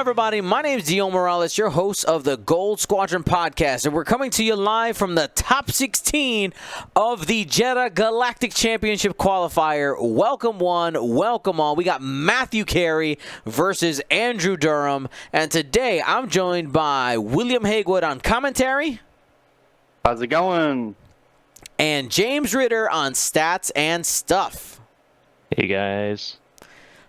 everybody. My name is Dion Morales, your host of the Gold Squadron podcast, and we're coming to you live from the top 16 of the Jedha Galactic Championship Qualifier. Welcome one, welcome all. We got Matthew Cary versus Andrew Durham, and today I'm joined by William Haygood on commentary. How's it going? And James Ritter on stats and stuff. Hey guys.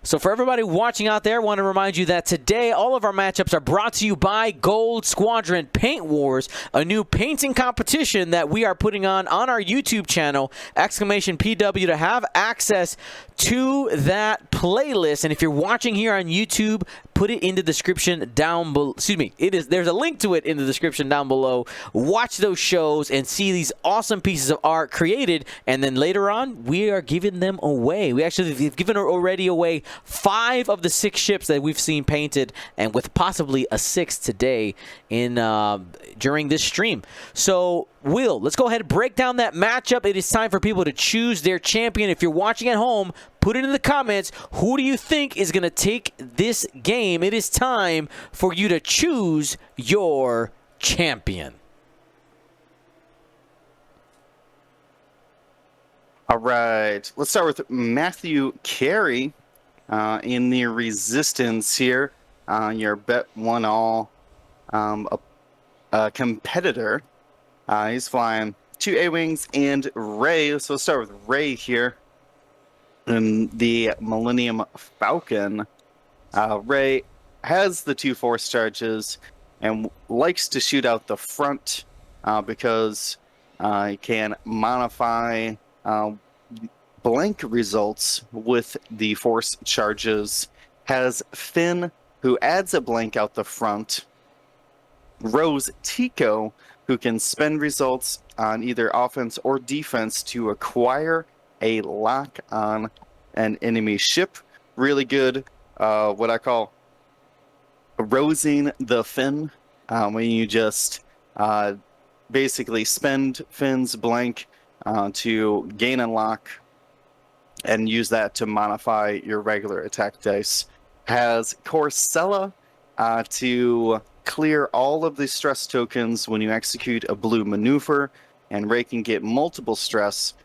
So for everybody watching out there, I want to remind you that today all of our matchups are brought to you by Gold Squadron Paint Wars, a new painting competition that we are putting on our YouTube channel, !PW, to have access to that playlist. And if you're watching here on YouTube, put it in the description down below. Excuse me, there's a link to it in the description down below. Watch those shows and see these awesome pieces of art created, and then later on we are giving them away. We actually have given already away 5 of the 6 ships that we've seen painted, and with possibly a 6th today in during this stream. So Will, let's go ahead and break down that matchup. It is time for people to choose their champion. If you're watching at home, put it in the comments. Who do you think is going to take this game? It is time for you to choose your champion. All right, let's start with Matthew Cary in the Resistance here. Your bet one all a competitor. He's flying 2 A-Wings and Rey. So let's start with Rey here in the Millennium Falcon. Rey has the 2 force charges and likes to shoot out the front because he can modify blank results with the force charges. Has Finn, who adds a blank out the front. Rose Tico, who can spend results on either offense or defense to acquire a lock on an enemy ship. Really good, what I call rosing the Finn, when you just basically spend Finn's blank to gain a lock and use that to modify your regular attack dice. Has Corcella to clear all of the stress tokens when you execute a blue maneuver, and Rey can get multiple stress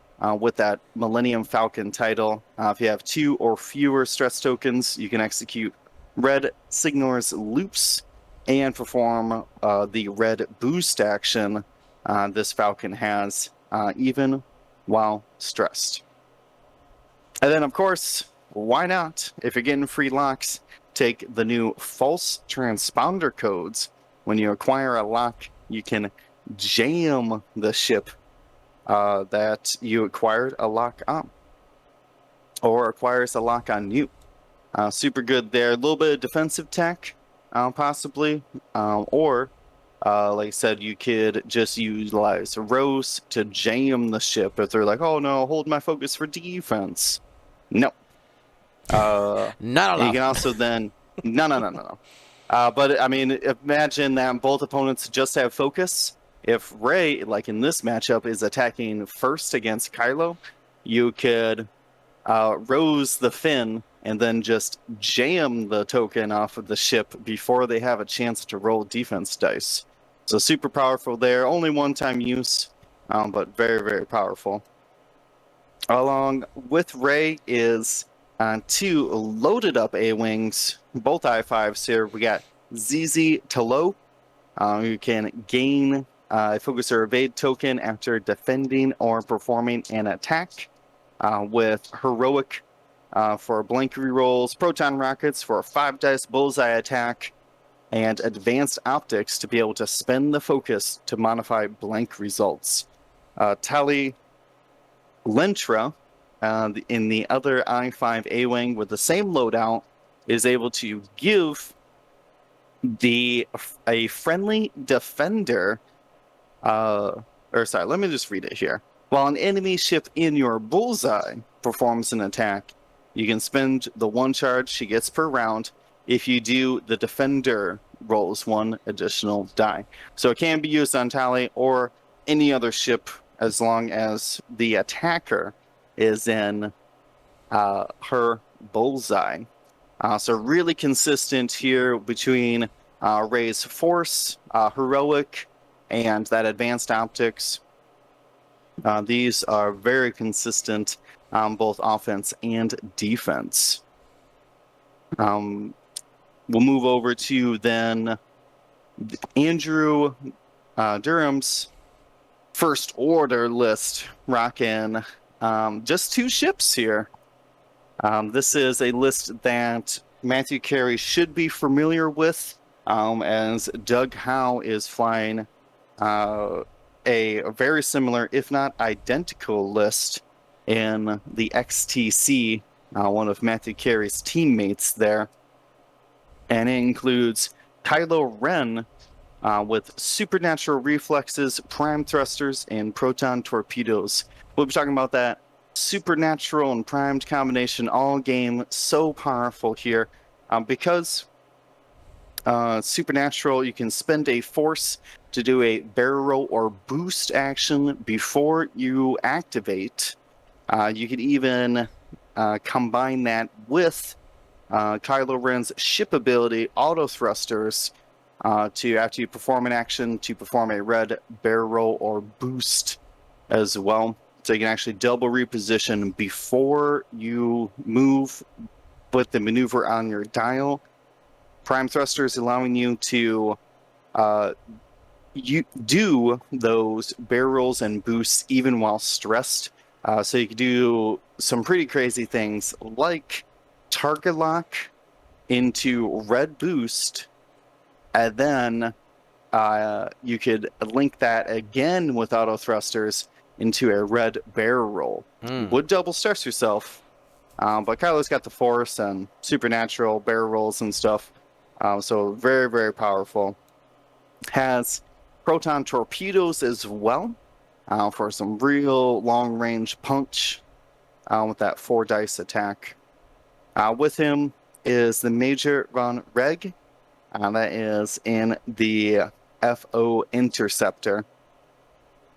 with that Millennium Falcon title. If you have 2 or fewer stress tokens, you can execute red Signor's loops and perform the red boost action this Falcon has, even while stressed. And then, of course, why not? If you're getting free locks, take the new false transponder codes. When you acquire a lock, you can jam the ship that you acquired a lock on, or acquires a lock on you. Super good there. A little bit of defensive tech, possibly, or like I said, you could just utilize Rose to jam the ship if they're like, oh no, hold my focus for defense. No. Not allowed. You can also then no. But I mean, imagine that both opponents just have focus. If Rey, like in this matchup, is attacking first against Kylo, you could rose the Finn and then just jam the token off of the ship before they have a chance to roll defense dice. So super powerful there. Only one-time use, but very, very powerful. Along with Rey is 2 loaded up A-Wings, both I-5s here. We got ZZ Talo, who can gain a focus or evade token after defending or performing an attack, with Heroic for blank rerolls, Proton Rockets for a 5-dice bullseye attack, and Advanced Optics to be able to spend the focus to modify blank results. Tali Lentra, in the other I-5 A-Wing with the same loadout, is able to give a friendly defender, let me just read it here. While an enemy ship in your bullseye performs an attack, you can spend the 1 charge she gets per round. If you do, the defender rolls 1 additional die. So it can be used on Tali or any other ship as long as the attacker is in her bullseye. So really consistent here between Ray's Force, Heroic, and that Advanced Optics. These are very consistent both offense and defense. We'll move over to then Andrew Durham's First Order list, rocking just 2 ships here. This is a list that Matthew Cary should be familiar with, as Doug Howe is flying a very similar, if not identical, list in the XTC, one of Matthew Cary's teammates there. And it includes Kylo Ren with supernatural reflexes, prime thrusters, and proton torpedoes. We'll be talking about that supernatural and primed combination all game. So powerful here because supernatural, you can spend a force to do a barrel roll or boost action before you activate. You can even combine that with Kylo Ren's ship ability, auto thrusters, to after you perform an action to perform a red barrel roll or boost as well. So you can actually double reposition before you move with the maneuver on your dial. Prime thrusters allowing you to do those barrel rolls and boosts even while stressed. So you can do some pretty crazy things like target lock into red boost, and then you could link that again with auto thrusters into a red barrel roll. Would double stress yourself, but Kylo's got the force and supernatural barrel rolls and stuff, so very, very powerful. Has proton torpedoes as well for some real long range punch with that 4 dice attack. With him is the Major Vonreg, that is in the FO Interceptor.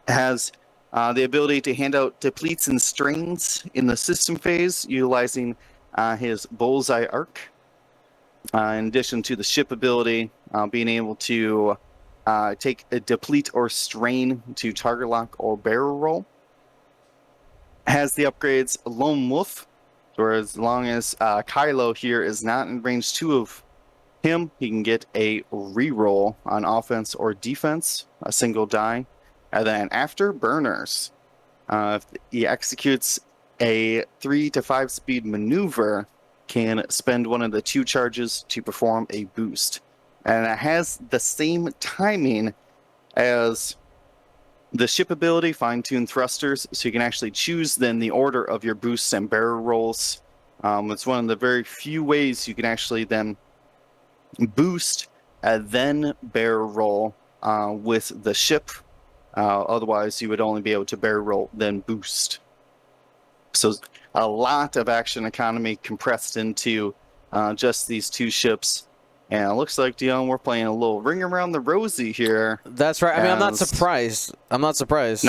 Has the ability to hand out depletes and strains in the system phase, utilizing his Bullseye Arc. In addition to the ship ability, being able to take a deplete or strain to target lock or barrel roll. Has the upgrades Lone Wolf, where as long as Kylo here is not in range 2 of him, he can get a reroll on offense or defense, a single die. And then Afterburners, if he executes a 3 to 5 speed maneuver, can spend one of the 2 charges to perform a boost. And it has the same timing as the ship ability, fine-tune thrusters, so you can actually choose then the order of your boosts and barrel rolls. It's one of the very few ways you can actually then boost and then barrel roll with the ship. Otherwise, you would only be able to barrel roll, then boost. So a lot of action economy compressed into just these 2 ships. And it looks like, Dion, we're playing a little ring around the rosy here. That's right. I mean, I'm not surprised. Not surprised.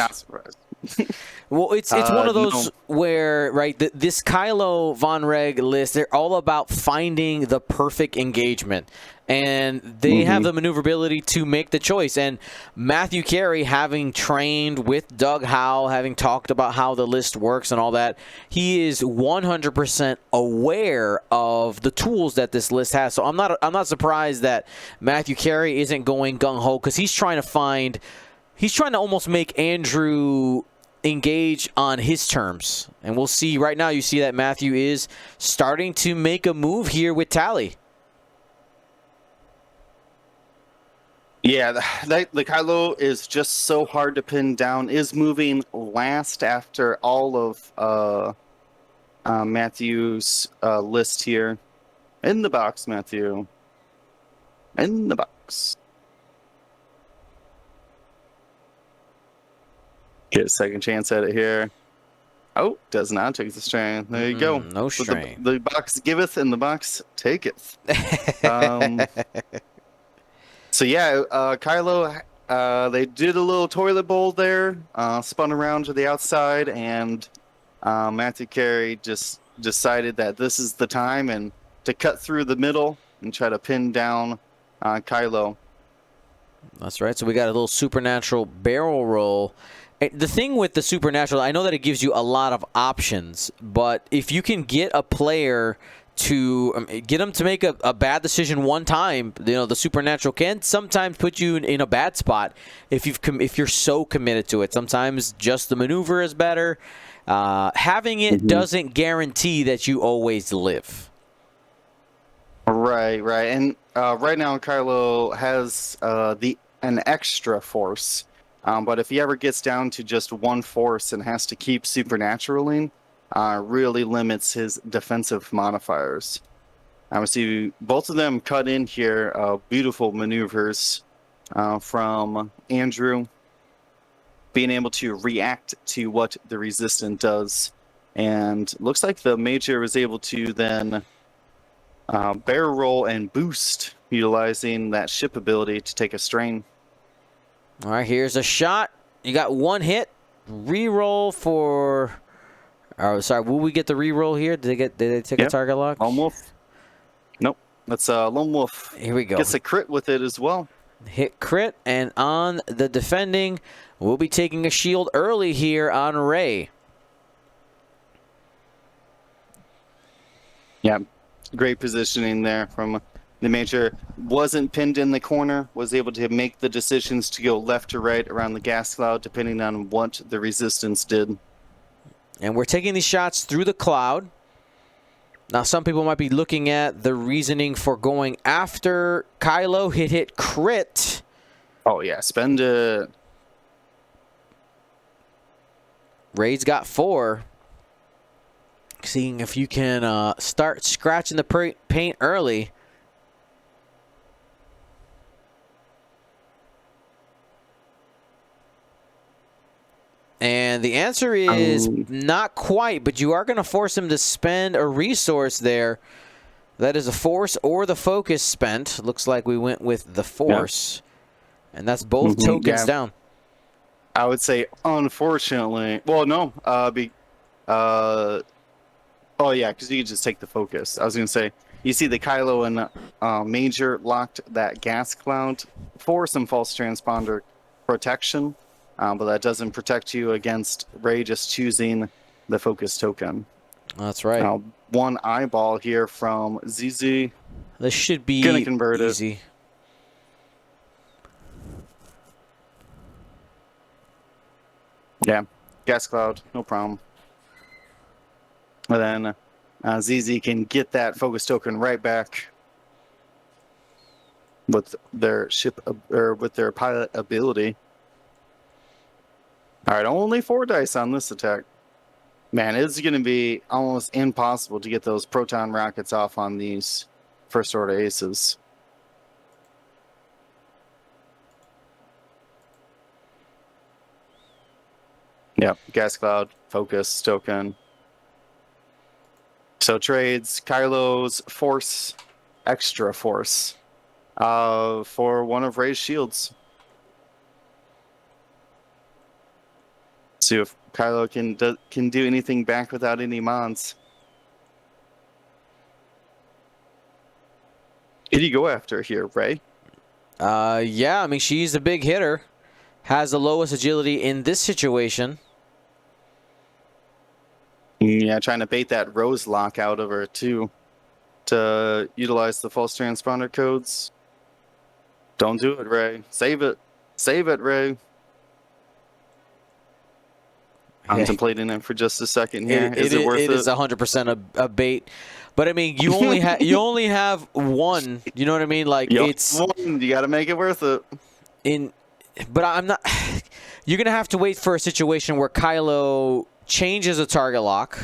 Well, it's one of those no. where, right, this Kylo Vonreg list, they're all about finding the perfect engagement. And they have the maneuverability to make the choice. And Matthew Cary, having trained with Doug Howe, having talked about how the list works and all that, he is 100% aware of the tools that this list has. So I'm not surprised that Matthew Cary isn't going gung-ho, because he's trying to almost make Andrew engage on his terms. And we'll see right now, you see that Matthew is starting to make a move here with Tally. Yeah, the Kylo is just so hard to pin down. Is moving last after all of Matthew's list here. In the box, Matthew. In the box. Get a second chance at it here. Oh, does not take the strain. There you go. No strain. The box giveth and the box taketh. So yeah, Kylo, they did a little toilet bowl there, spun around to the outside, and Matthew Cary just decided that this is the time and to cut through the middle and try to pin down Kylo. That's right. So we got a little supernatural barrel roll. The thing with the supernatural, I know that it gives you a lot of options, but if you can get a player to get them to make a bad decision one time, the supernatural can sometimes put you in a bad spot if you're so committed to it. Sometimes just the maneuver is better. Having it doesn't guarantee that you always live. Right. And right now Kylo has an extra force. But if he ever gets down to just one force and has to keep supernaturaling, really limits his defensive modifiers. We see both of them cut in here. Beautiful maneuvers from Andrew, being able to react to what the Resistance does. And looks like the Major was able to then barrel roll and boost, utilizing that ship ability to take a strain. All right, here's a shot. You got one hit. Reroll for. Oh, sorry. Will we get the reroll here? Did they take a target lock? Lone Wolf. Nope. That's Lone Wolf. Here we go. Gets a crit with it as well. Hit crit, and on the defending, we'll be taking a shield early here on Rey. Yeah, great positioning there from the Major. Wasn't pinned in the corner, was able to make the decisions to go left to right around the gas cloud, depending on what the Resistance did. And we're taking these shots through the cloud. Now, some people might be looking at the reasoning for going after Kylo. Hit crit. Oh, yeah, spend it. Rey's got 4. Seeing if you can start scratching the paint early. And the answer is not quite, but you are going to force him to spend a resource there. That is a force or the focus spent. Looks like we went with the force. Yep. And that's both tokens down. I would say, unfortunately. Well, no. Oh, yeah, because you can just take the focus. I was going to say, you see the Kylo and Major locked that gas cloud for some false transponder protection. But that doesn't protect you against Rey just choosing the focus token. That's right. Now, one eyeball here from ZZ. This should be gonna convert easy. It. Yeah, gas cloud, no problem. And then ZZ can get that focus token right back with their ship or with their pilot ability. All right, only 4 dice on this attack. Man, it's going to be almost impossible to get those proton rockets off on these first order aces. Yep, gas cloud, focus, token. So trades Kylo's force, extra force, for one of Rey's shields. See if Kylo can do anything back without any mods. Who do you go after here, Rey? Yeah, I mean, she's a big hitter. Has the lowest agility in this situation. Yeah, trying to bait that Rose lock out of her, too. To utilize the false transponder codes. Don't do it, Rey. Save it. Save it, Rey. Contemplating it for just a second here. Is it worth it? It is 100% a bait, but I mean, you only have one. You know what I mean? Like it's one. You got to make it worth it. But I'm not. You're gonna have to wait for a situation where Kylo changes a target lock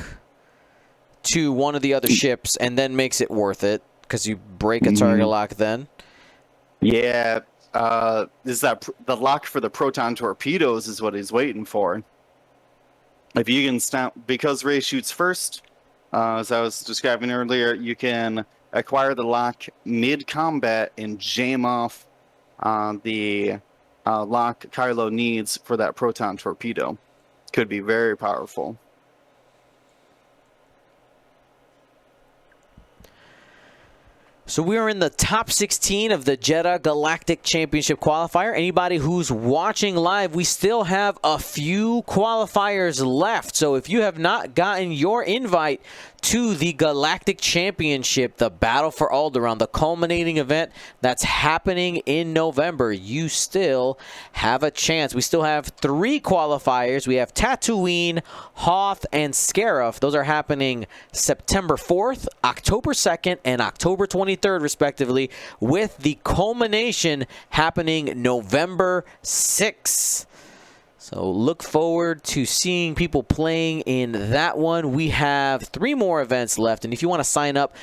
to one of the other ships and then makes it worth it because you break a target lock then. Yeah, is that the lock for the proton torpedoes is what he's waiting for. If you can stop, because Rey shoots first, as I was describing earlier, you can acquire the lock mid-combat and jam off the lock Kylo needs for that proton torpedo. Could be very powerful. So we are in the top 16 of the Jedha Galactic Championship Qualifier. Anybody who's watching live, we still have a few qualifiers left. So if you have not gotten your invite to the Galactic Championship, the Battle for Alderaan, the culminating event that's happening in November, you still have a chance. We still have 3 qualifiers. We have Tatooine, Hoth, and Scarif. Those are happening September 4th, October 2nd, and October 23rd, respectively, with the culmination happening November 6th. So look forward to seeing people playing in that one. We have 3 more events left, and if you want to sign up,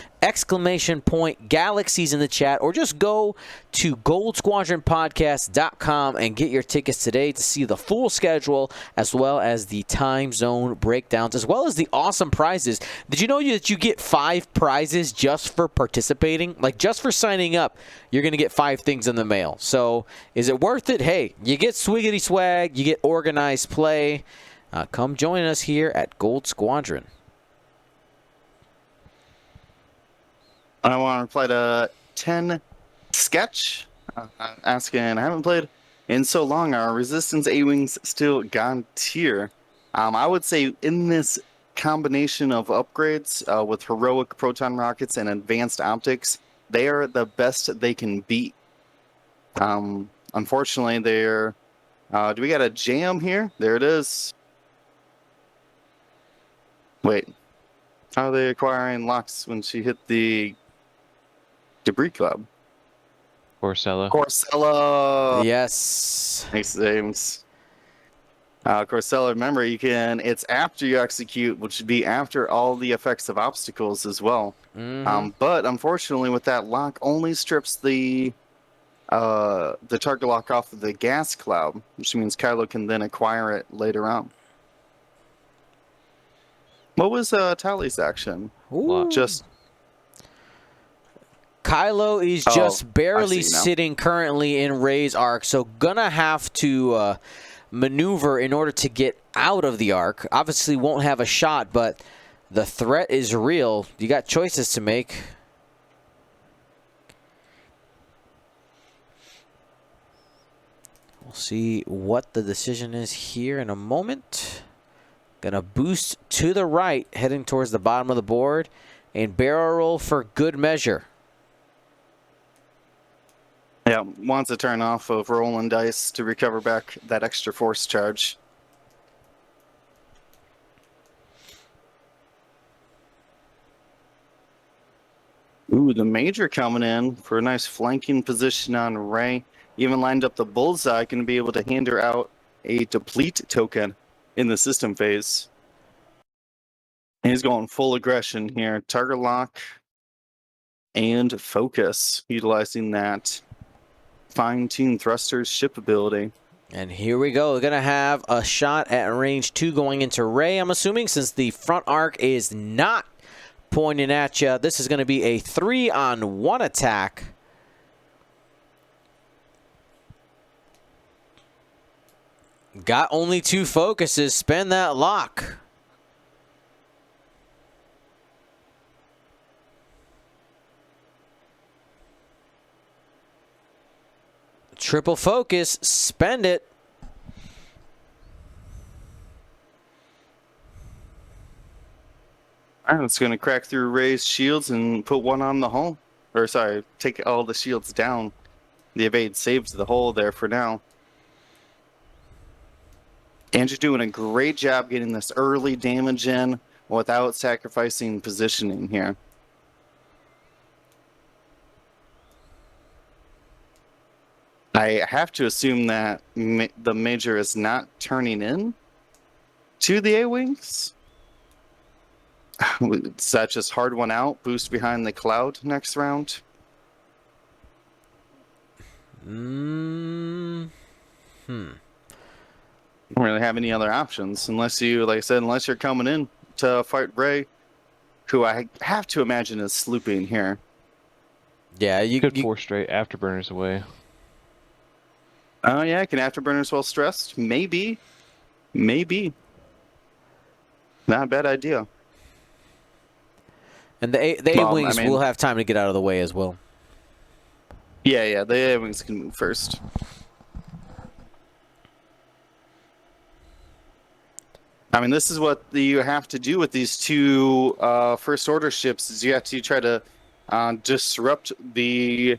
!Galaxies in the chat, or just go to goldsquadronpodcast.com and get your tickets today to see the full schedule, as well as the time zone breakdowns, as well as the awesome prizes. Did you know that you get 5 prizes just for participating? Like, just for signing up, you're going to get 5 things in the mail. So is it worth it? Hey, you get swiggity swag, you get organized play. Come join us here at Gold Squadron. I want to reply to 10 Sketch asking, I haven't played in so long. Are Resistance A-Wings still God tier? I would say in this combination of upgrades with heroic proton rockets and advanced optics, they are the best they can beat. Unfortunately, they're... do we got a jam here? There it is. Wait. How are they acquiring locks when she hit the debris club? Corsella. Yes. Nice names. Corsella, remember, you can... It's after you execute, which would be after all the effects of obstacles as well. But unfortunately, with that lock, only strips the target lock off of the gas cloud, which means Kylo can then acquire it later on. What was Tali's action? Ooh. Just Kylo is just barely sitting currently in Rey's arc, so gonna have to maneuver in order to get out of the arc. Obviously won't have a shot, but the threat is real. You got choices to make. We'll see what the decision is here in a moment. Gonna boost to the right, heading towards the bottom of the board, and barrel roll for good measure. Yeah, wants a turn off of rolling dice to recover back that extra force charge. Ooh, the Major coming in for a nice flanking position on Rey. Even lined up the bullseye, can be able to hand her out a deplete token in the system phase. And he's going full aggression here. Target lock and focus, utilizing that fine-tuned thrusters ship ability. And here we go. We're going to have a shot at range 2 going into Rey, I'm assuming, since the front arc is not pointing at you. This is going to be a 3-on-1 attack. Got only 2 focuses. Spend that lock. Triple focus, spend it. All right, it's going to crack through Rey's shields and put one on the hull. Or sorry, take all the shields down. The evade saves the hull there for now. And you're doing a great job getting this early damage in without sacrificing positioning here. I have to assume that the Major is not turning in to the A-Wings. Is that just hard one out? Boost behind the cloud next round? Don't really have any other options unless you, like I said, unless you're coming in to fight Rey, who I have to imagine is slooping here. Yeah, you could force straight afterburners away. Oh, yeah, can afterburners while stressed? Maybe. Maybe. Not a bad idea. And the A-Wings will have time to get out of the way as well. Yeah, the A-wings can move first. I mean, this is what you have to do with these two First Order ships, is you have to try to disrupt the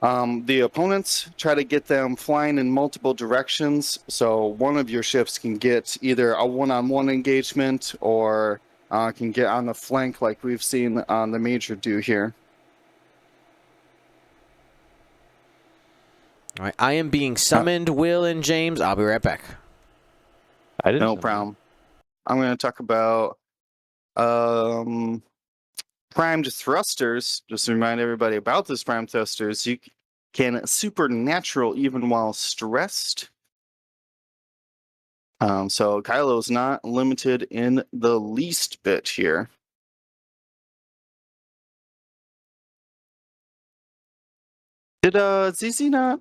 opponents, try to get them flying in multiple directions, so one of your ships can get either a one-on-one engagement or can get on the flank like we've seen the Major do here. All right, I am being summoned, Will and James. I'll be right back. I didn't. No problem. I'm going to talk about primed thrusters. Just to remind everybody about this primed thrusters, you can supernatural even while stressed. So Kylo's not limited in the least bit here. Did ZZ not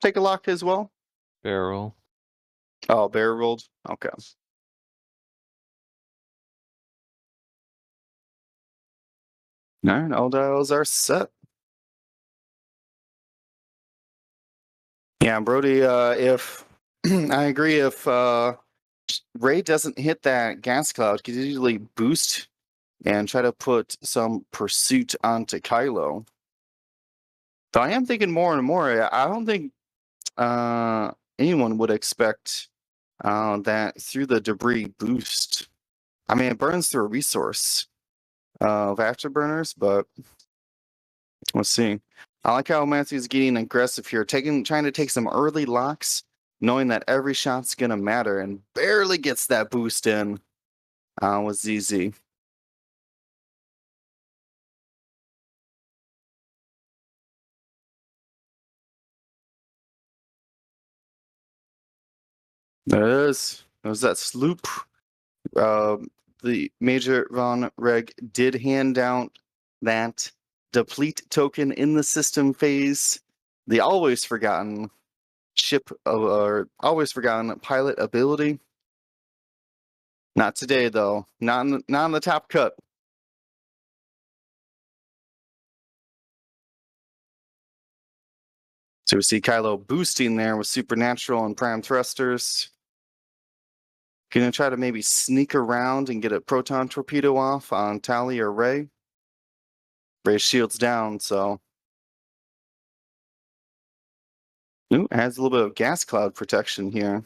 take a lock as well? Barrel. Oh, barrel rolled. Okay. All right, all dials are set. Yeah, Brody. If I agree, if Ray doesn't hit that gas cloud, could easily boost and try to put some pursuit onto Kylo. So I am thinking more and more. I don't think anyone would expect that through the debris boost. I mean, it burns through a resource of afterburners, but let's see. I like how Matthew's getting aggressive here, trying to take some early locks, knowing that every shot's gonna matter, and barely gets that boost in with ZZ. There it is. There's that sloop. The Major Vonreg did hand out that deplete token in the system phase. The always forgotten ship or always forgotten pilot ability. Not today though. Not on the top cut. So we see Kylo boosting there with supernatural and prime thrusters. Gonna try to maybe sneak around and get a proton torpedo off on Tally or Ray. Ray's shield's down, so. Ooh, adds a little bit of gas cloud protection here.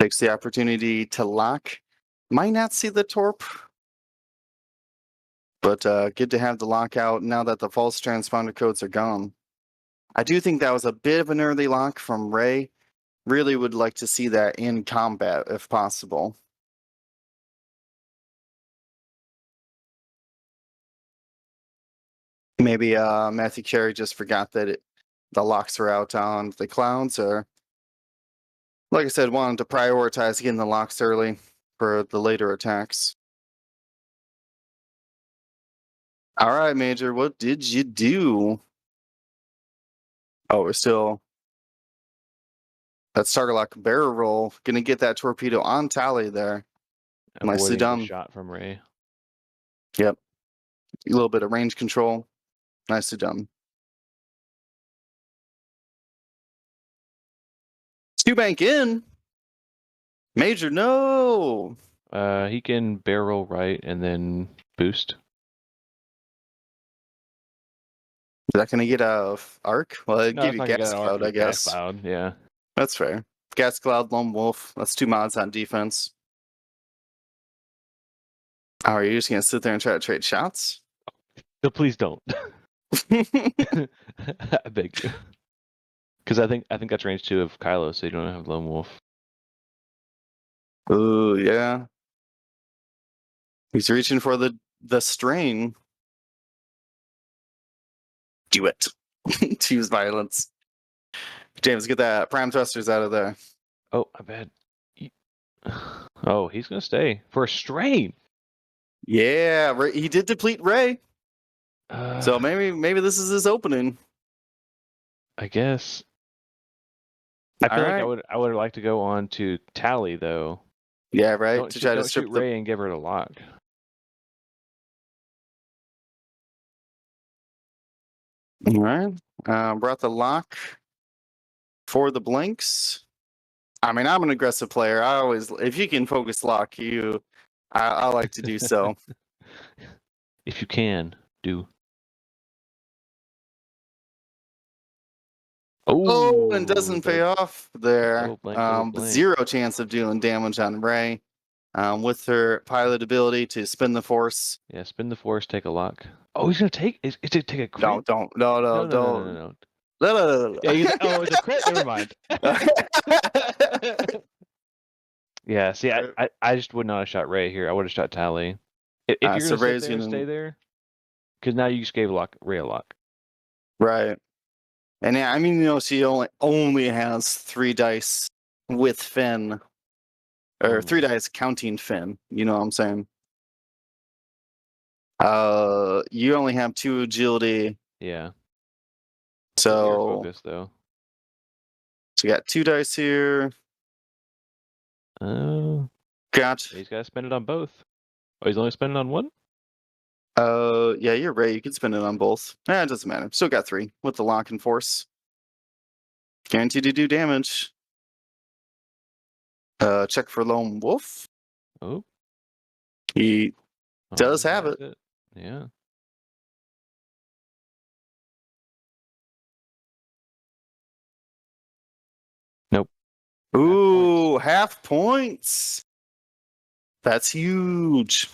Takes the opportunity to lock. Might not see the torp, but good to have the lockout now that the false transponder codes are gone. I do think that was a bit of an early lock from Ray. Really would like to see that in combat if possible. Maybe Matthew Cary just forgot that the locks were out on the clouds, or like I said, wanted to prioritize getting the locks early for the later attacks. All right, Major, what did you do? Oh, we're still that starter lock barrel roll. Gonna get that torpedo on Tally there. Nicely Avoiding done. the shot from Ray. Yep. A little bit of range control. Nicely done. Two bank in. Major, no. He can barrel right and then boost. Is that gonna get a arc? Well, it'd No, give it's you not gonna gas get an arc cloud, for I gas guess. cloud. Yeah. That's fair. Gas cloud, lone wolf. That's 2 mods on defense. Oh, are you just gonna sit there and try to trade shots? So please don't. I beg you. Because I think that's range 2 of Kylo, so you don't have Lone Wolf. Ooh, yeah. He's reaching for the strain. Do it. Choose violence. James, get that prime thrusters out of there. Oh, I bet. Oh, he's gonna stay for a strain. Yeah, he did deplete Ray. So maybe this is his opening. I guess. I feel like right. I would like to go on to Tally though. Yeah, right. Don't To try to shoot strip the. Ray and give her the lock. All right. Brought the lock for the blinks. I mean, I'm an aggressive player. I always, if you can focus lock, I like to do so. If you can, do. Oh, and doesn't pay Double, off there. double blank, double But blank. 0 chance of doing damage on Rey. With her pilot ability to spin the force. Yeah, spin the force, take a lock. Oh, he's gonna take. Is it take a crit? No, don't. No, No, no, no, no, don't. no, no. No, no, Yeah, no, oh, it's a crit. Never mind. Yeah, see, I just would not have shot Ray here. I would have shot Tally. If you're so gonna sit Rey's there and gonna stay there, because now you just gave Ray a lock. right. And yeah, I mean, she only has 3 dice with Finn, or 3 Only. dice counting Finn. You know what I'm saying? You only have 2 agility, Yeah. so Air focus though. you got 2 dice here. Gotcha. He's got to spend it on both. Oh, he's only spending on one? Yeah, you're right. You can spend it on both. It doesn't matter. Still got 3 with the lock and force. Guaranteed to do damage. Check for lone wolf. Oh. He does he have has it. Yeah. Nope. Ooh, half points. That's huge.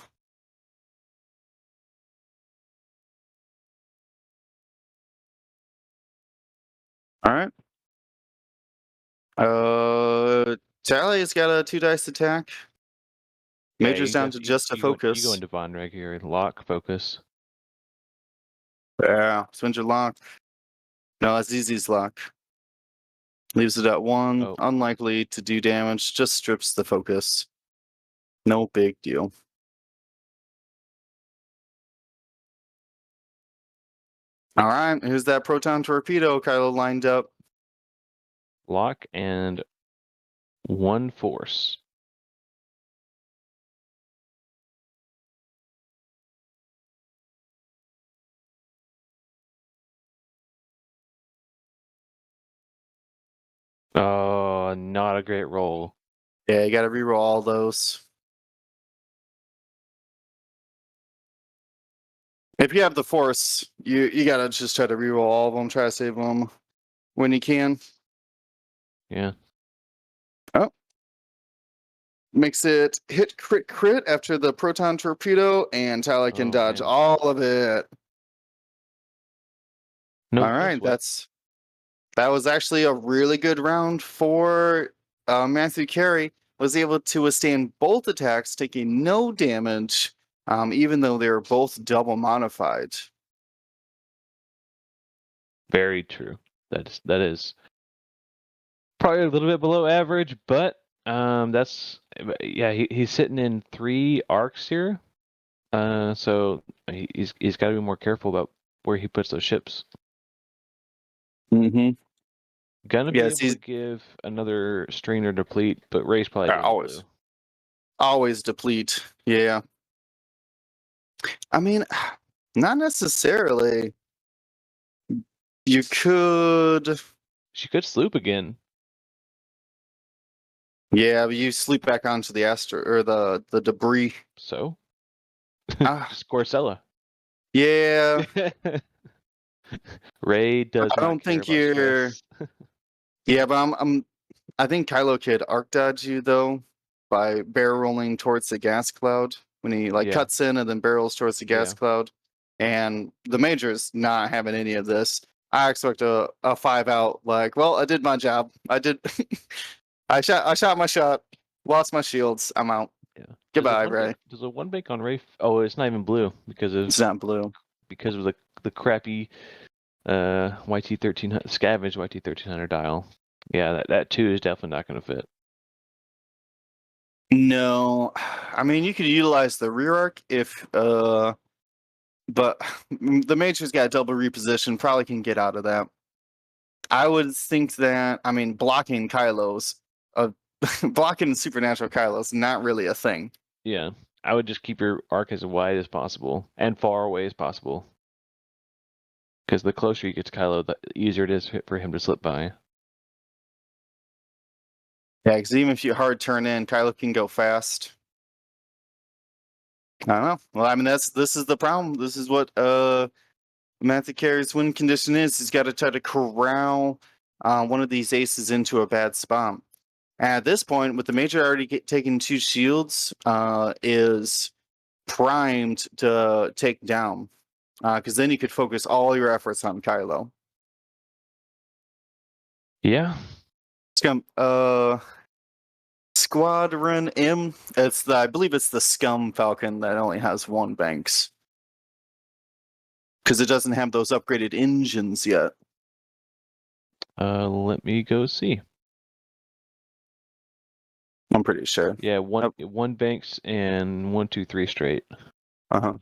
All right. Tally's got a 2 dice attack. Yeah, Major's down to just a focus. You go into Vonreg here. Lock, focus. Yeah, spend your lock. No, that's Zizi's lock. Leaves it at 1. Oh. Unlikely to do damage. Just strips the focus. No big deal. All right, here's that proton torpedo Kylo lined up. Lock and 1 force. Oh, not a great roll. Yeah, you got to reroll all those. If you have the force, you got to just try to reroll all of them. Try to save them when you can. Yeah. Oh. Makes it hit crit after the proton torpedo, and Tally can dodge man. all of it. No, all right, that was actually a really good round for Matthew Cary. Was able to withstand both attacks, taking no damage, even though they were both double modified. Very true. That is probably a little bit below average, but that's he's sitting in 3 arcs here. So he's got to be more careful about where he puts those ships. Mm-hmm. Gonna be able to give another strain or deplete, but Ray's probably going always deplete. Yeah. I mean, not necessarily. You could. She could sloop again. Yeah, but you sleep back onto the or the debris. So just Corcella. Yeah. Ray does I not don't care think about you're. stress. Yeah, but I think Kylo could arc dodge you though by barrel rolling towards the gas cloud when he cuts in and then barrels towards the gas cloud. And the Major's not having any of this. I expect a 5 out. Well, I did my job. I did. I shot my shot. Lost my shields. I'm out. Yeah. Goodbye, Ray. Does a 1 bank on Ray? Oh, it's not even blue because of. It's not blue. Because of the crappy YT1300 scavenged YT1300 dial. Yeah, that 2 is definitely not going to fit. No, I mean you could utilize the rear arc if but the Major's got double reposition, probably can get out of that. I would think that blocking Kylo's blocking supernatural Kylo's not really a thing. Yeah. I would just keep your arc as wide as possible and far away as possible. Because the closer you get to Kylo, the easier it is for him to slip by. Yeah, because even if you hard turn in, Kylo can go fast. I don't know. Well, I mean, this is the problem. This is what Matthew Cary's win condition is. He's got to try to corral one of these aces into a bad spot. At this point, with the Major already taking 2 shields, is primed to take down. Because then you could focus all your efforts on Kylo. Yeah. Squadron M. I believe it's the Scum Falcon that only has 1 Banks. Because it doesn't have those upgraded engines yet. Let me go see. I'm pretty sure. Yeah, one Banks and 1, 2, 3 straight. Uh-huh.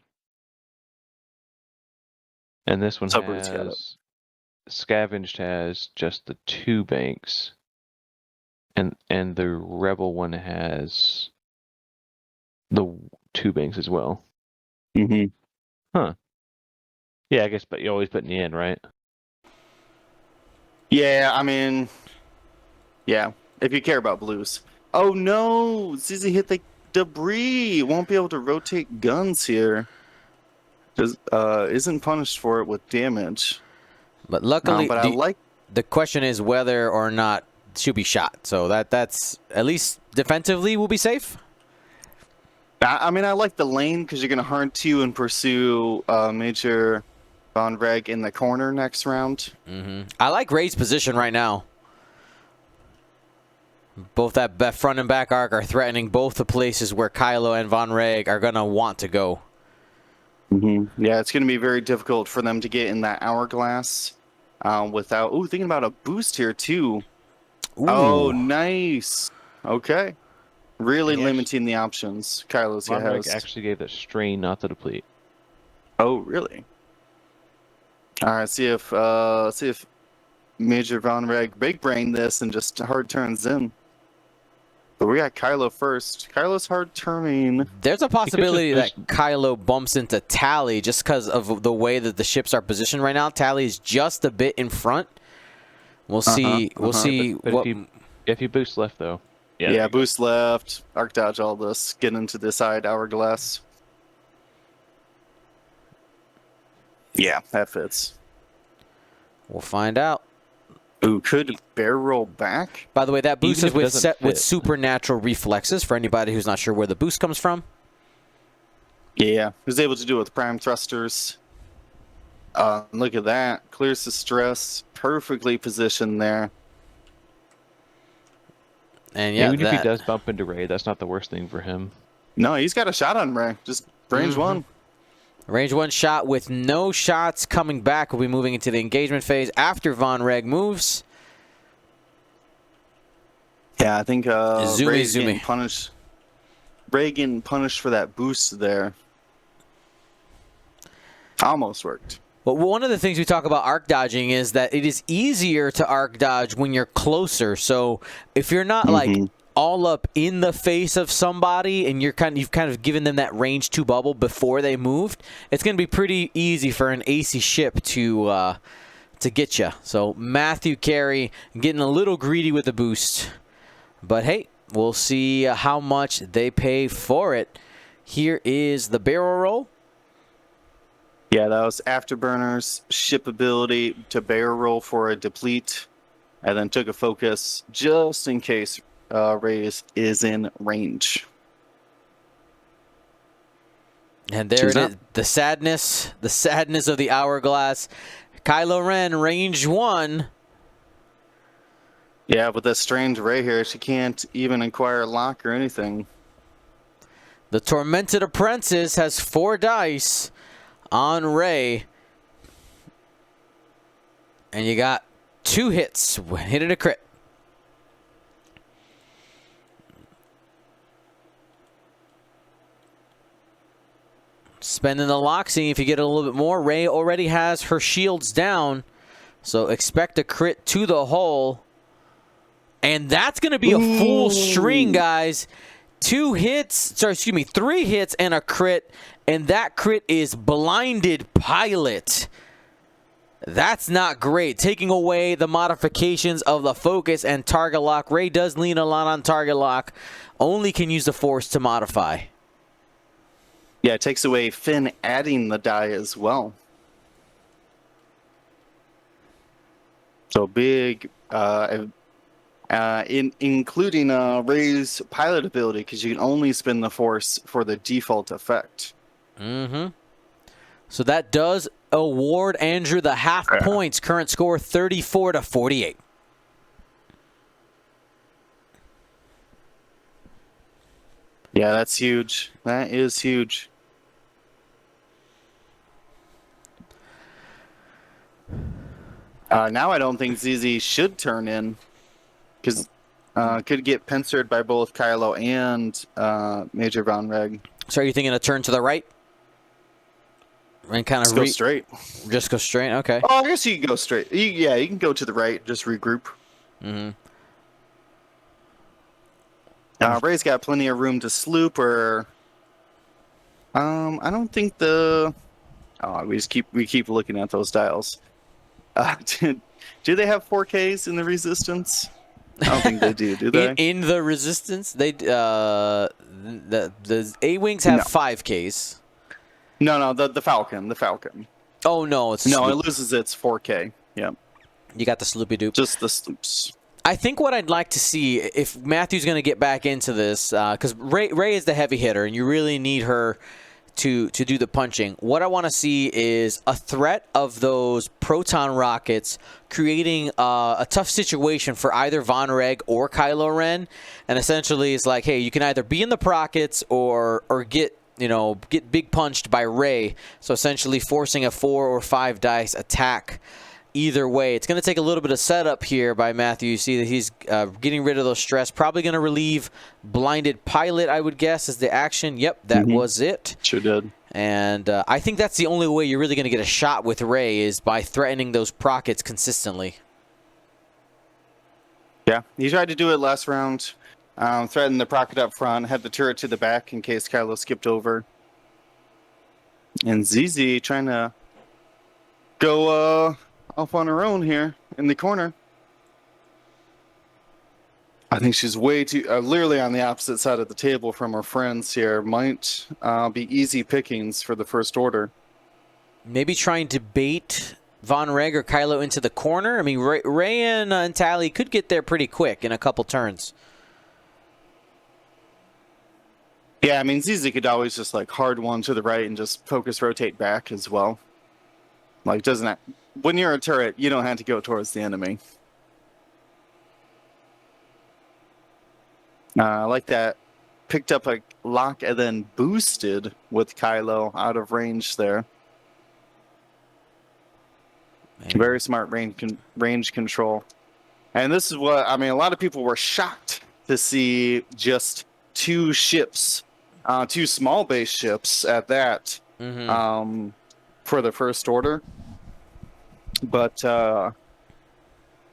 And this one Suburbs got it. has Scavenged has just the 2 Banks. And the Rebel one has the 2 Banks as well. Mm-hmm. Huh. Yeah, I guess, but you always put in the end, right? Yeah, I mean, yeah, if you care about blues. Oh no, ZZ hit the debris. Won't be able to rotate guns here. Just isn't punished for it with damage. But luckily, But I like. the question is whether or not she'll be shot. So that's at least defensively will be safe. I mean, I like the lane because you're gonna hard 2 and pursue Major Vonreg in the corner next round. I like Rey's position right now. Both that front and back arc are threatening both the places where Kylo and Vonreg are gonna want to go. Yeah, it's gonna be very difficult for them to get in that hourglass without. Ooh, thinking about a boost here too. Ooh. Oh, nice. Okay, really Yes. limiting the options. Kylo's Vonreg has. actually gave that strain, not the deplete. Oh, really? All right, see if Major Vonreg big brain this and just hard turns in. But we got Kylo first. Kylo's hard turning. There's a possibility that Kylo bumps into Tally just because of the way that the ships are positioned right now. Tally is just a bit in front. We'll see. We'll see. But if you boost left though, Yeah, boost left, arc dodge all this, get into the side hourglass. Yeah, that fits. We'll find out. Ooh, could barrel roll back? By the way, that boost Even is if it doesn't with fit. supernatural reflexes for anybody who's not sure where the boost comes from. Yeah, was able to do it with prime thrusters. Look at that. Clears the stress. Perfectly positioned there. And yeah, even if he does bump into Rey, that's not the worst thing for him. No, he's got a shot on Rey. Just range 1. Range 1 shot with no shots coming back. We'll be moving into the engagement phase after Vonreg moves. Yeah, I think Rey's Zoomy. getting punished. Rey getting punished for that boost there. Almost worked. But one of the things we talk about arc dodging is that it is easier to arc dodge when you're closer. So if you're not like all up in the face of somebody and you've kind of given them that range 2 bubble before they moved, it's going to be pretty easy for an AC ship to get you. So Matthew Cary getting a little greedy with the boost. But hey, we'll see how much they pay for it. Here is the barrel roll. Yeah, that was Afterburners, ship ability to barrel roll for a deplete, and then took a focus just in case Rey is in range. And there it is, the sadness of the hourglass. Kylo Ren, range 1. Yeah, with this strange Rey here, she can't even acquire lock or anything. The Tormented Apprentice has 4 dice on Rey. And you got 2 hits. Hit it a crit. Spending the lock, seeing if you get a little bit more. Rey already has her shields down. So expect a crit to the hull. And that's going to be a full string, guys. 3 hits and a crit. And that crit is Blinded Pilot. That's not great. Taking away the modifications of the focus and target lock. Rey does lean a lot on target lock. Only can use the force to modify. Yeah, it takes away Finn adding the die as well. So big, including Rey's pilot ability, because you can only spin the force for the default effect. Mm-hmm. So that does award Andrew the half points. Current score 34-48. Yeah, that's huge. That is huge. Now I don't think ZZ should turn in, because could get pincered by both Kylo and Major Vonreg. So are you thinking a turn to the right? And kind of Just go straight. Just go straight? Okay. Oh, I guess you can go straight. Yeah, you can go to the right, just regroup. Mm-hmm. Rey's got plenty of room to sloop, or I don't think the. Oh, we keep looking at those dials. Do they have 4Ks in the Resistance? I don't think they do they? In the Resistance, they the A-Wings have 5Ks. No, the Falcon. Oh, no. It's no, it loses its 4K. Yeah. You got the sloopy doop. Just the sloops. I think what I'd like to see, if Matthew's going to get back into this, because Rey is the heavy hitter, and you really need her to do the punching. What I want to see is a threat of those proton rockets creating a tough situation for either Vonreg or Kylo Ren. And essentially, it's like, hey, you can either be in the rockets or get big punched by Rey. So essentially forcing a 4 or 5 dice attack. Either way, it's going to take a little bit of setup here by Matthew. You see that he's getting rid of those stress. Probably going to relieve blinded pilot, I would guess, as the action. Yep, that was it. Sure did. And I think that's the only way you're really going to get a shot with Rey is by threatening those prockets consistently. Yeah, he tried to do it last round. Threatened the procket up front, had the turret to the back in case Kylo skipped over. And ZZ trying to go off on her own here in the corner. I think she's way too literally on the opposite side of the table from her friends here. Might be easy pickings for the First Order. Maybe trying to bait Vonreg or Kylo into the corner. I mean, Rey and Tally could get there pretty quick in a couple turns. Yeah, I mean, ZZ could always just like hard one to the right and just focus rotate back as well. Like, doesn't that, when you're a turret, you don't have to go towards the enemy. I like that. Picked up a lock and then boosted with Kylo out of range there. Man. Very smart range control. And this is what, I mean, a lot of people were shocked to see just 2 ships, 2 small base ships at that, for the First Order. But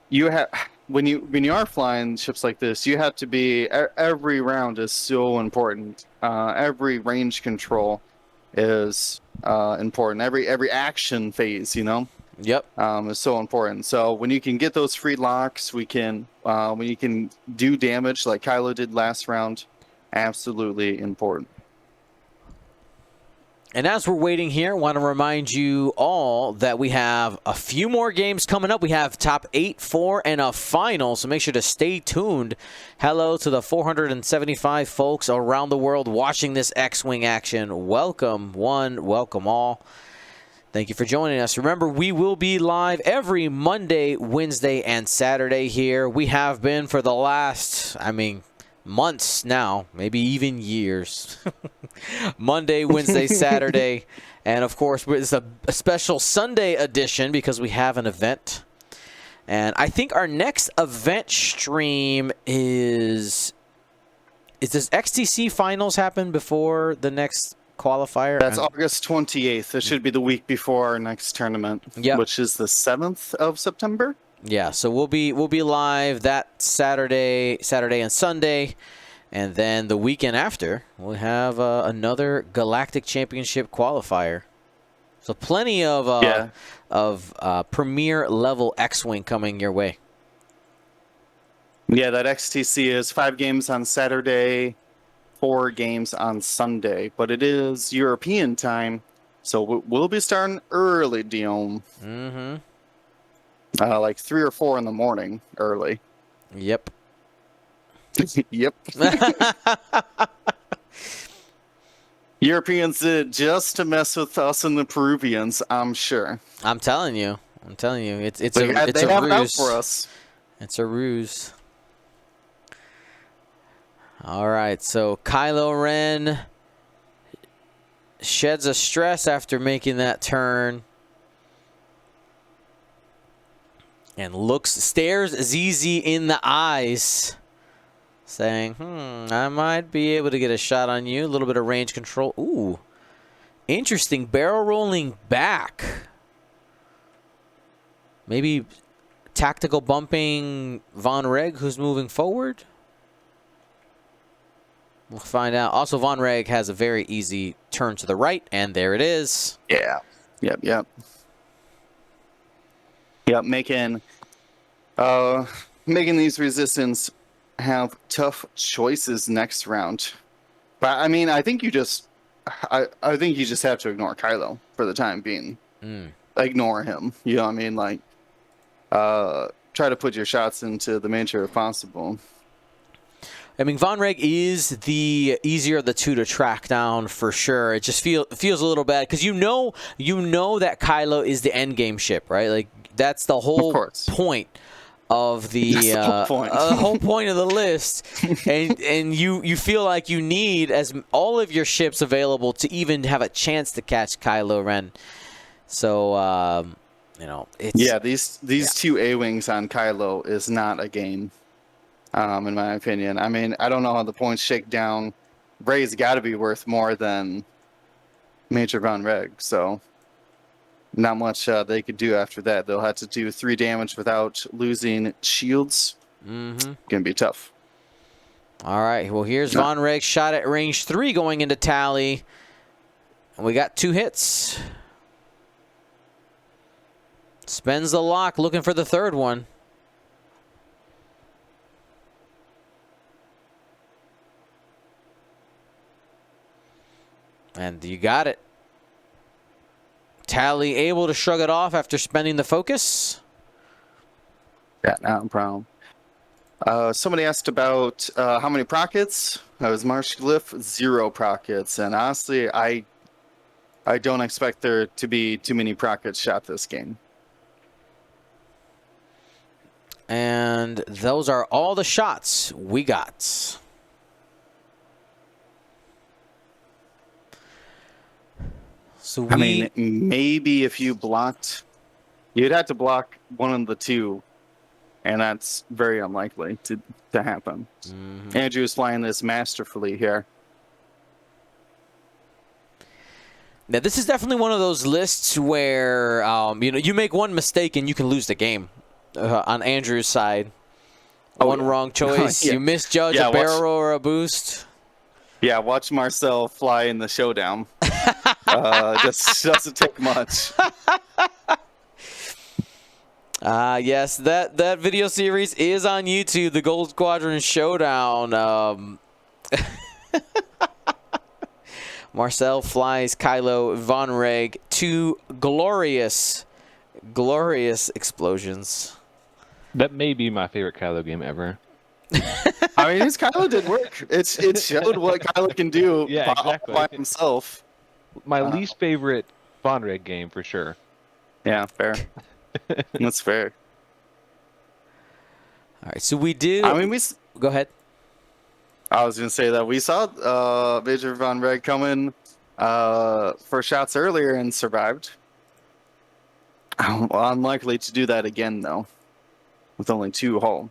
you have when you are flying ships like this, you have to be, every round is so important. Every range control is important. Every action phase, Yep. is so important. So when you can get those free locks, when you can do damage like Kylo did last round, absolutely important. And as we're waiting here, I want to remind you all that we have a few more games coming up. We have top 8, 4, and a final, so make sure to stay tuned. Hello to the 475 folks around the world watching this X-Wing action. Welcome one, welcome all. Thank you for joining us. Remember, we will be live every Monday, Wednesday, and Saturday here. We have been for the last, months now, maybe even years. Monday, Wednesday, Saturday, and of course it's a special Sunday edition because we have an event. And I think our next event stream does XTC finals happen before the next qualifier? That's August 28th. It should be the week before our next tournament, which is the 7th of September. Yeah, so we'll be live that Saturday and Sunday, and then the weekend after we'll have another Galactic Championship qualifier. So plenty of premier level X-wing coming your way. Yeah, that XTC is 5 games on Saturday, 4 games on Sunday, but it is European time, so we'll be starting early, Dion. Mm-hmm. Like 3 or 4 in the morning, early. Yep. Yep. Europeans did it just to mess with us and the Peruvians, I'm sure. I'm telling you. It's a They have it out ruse for us. It's a ruse. All right, so Kylo Ren sheds a stress after making that turn. And stares ZZ in the eyes, saying, I might be able to get a shot on you. A little bit of range control. Ooh, interesting. Barrel rolling back. Maybe tactical bumping Vonreg, who's moving forward. We'll find out. Also, Vonreg has a very easy turn to the right, and there it is. Yeah. Yep, making these resistance have tough choices next round. But I mean, I think you just have to ignore Kylo for the time being. Ignore him. You know what I mean? Like, try to put your shots into the manger if possible. I mean, Vonreg is the easier of the two to track down for sure. It just feels a little bad because you know that Kylo is the endgame ship, right? Like that's the whole point of the whole point of the list, and you feel like you need all of your ships available to even have a chance to catch Kylo Ren. So it's these 2 A-wings on Kylo is not a game. In my opinion. I mean, I don't know how the points shake down. Rey's got to be worth more than Major Vonreg, so not much they could do after that. They'll have to do 3 damage without losing shields. Gonna be tough. All right, well, here's Vonreg shot at range 3 going into tally. And we got 2 hits. Spends the lock, looking for the 3rd one. And you got it. Tally able to shrug it off after spending the focus. Yeah, not a problem. Somebody asked about how many prockets. That was Marsh Glyph, 0 prockets. And honestly, I don't expect there to be too many prockets shot this game. And those are all the shots we got. So I mean, maybe if you blocked, you'd have to block one of the 2, and that's very unlikely to happen. Andrew's flying this masterfully here. Now, this is definitely one of those lists where you make one mistake and you can lose the game. On Andrew's side, one wrong choice, you misjudge a barrel roll or a boost. Yeah, watch Marcel fly in the showdown. Just doesn't take much. Yes, that video series is on YouTube, the Gold Squadron Showdown. Marcel flies Kylo Vonreg, 2 glorious explosions. That may be my favorite Kylo game ever. I mean, his Kylo did work. It showed what Kylo can do by himself. My least favorite Vonreg game for sure. Yeah, fair. That's fair. All right, so we do. I mean, go ahead. I was going to say that we saw Major Vonreg come in for shots earlier and survived. Well, unlikely to do that again, though, with only 2 hull.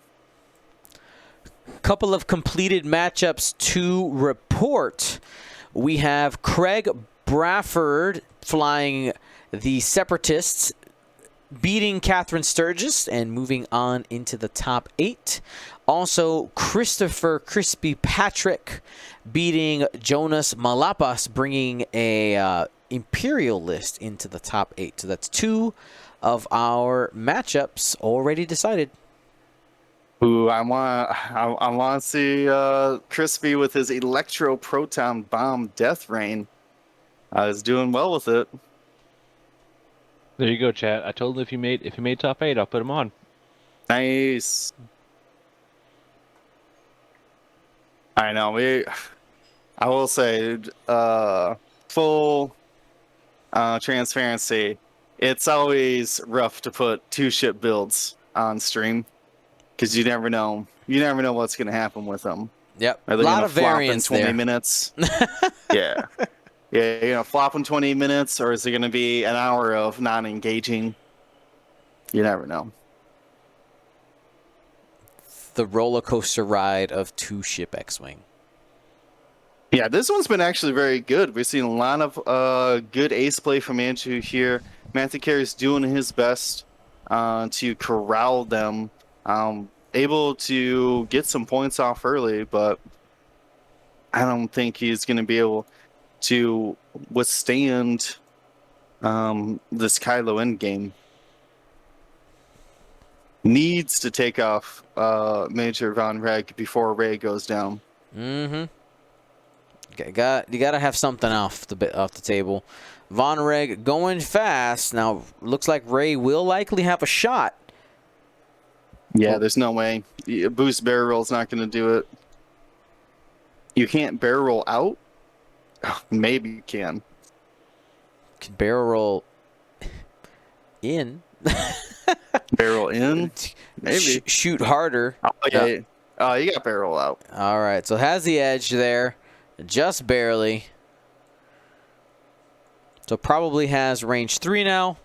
Couple of completed matchups to report. We have Craig Bradford flying the Separatists, beating Catherine Sturgis and moving on into the top 8. Also, Christopher Crispy Patrick beating Jonas Malapas, bringing a Imperialist into the top 8. So that's 2 of our matchups already decided. Ooh, I want to see Crispy with his Electro Proton Bomb Death Rain. Is doing well with it. There you go, chat. I told him if he made top 8, I'll put him on. Nice. I know. I will say, full transparency. It's always rough to put 2 ship builds on stream because you never know. You never know what's going to happen with them. Yep. Are A they lot going of to flop in variance 20 there. minutes? Yeah. Yeah, you know, flop in 20 minutes, or is it going to be an hour of non-engaging? You never know. The roller coaster ride of 2-ship X-Wing. Yeah, this one's been actually very good. We've seen a lot of good ace play from Andrew here. Matthew Cary's doing his best to corral them. Able to get some points off early, but I don't think he's going to be able to withstand this Kylo endgame. Needs to take off Major Vonreg before Rey goes down. Mm-hmm. You gotta have something off the table. Vonreg going fast. Now looks like Rey will likely have a shot. Yeah, there's no way. A boost barrel roll's not going to do it. You can't barrel roll out? Maybe you can. Can barrel roll in. Barrel in? Maybe. Shoot harder. Oh, yeah. Oh, you got barrel out. All right, so has the edge there, just barely. So probably has range 3 now.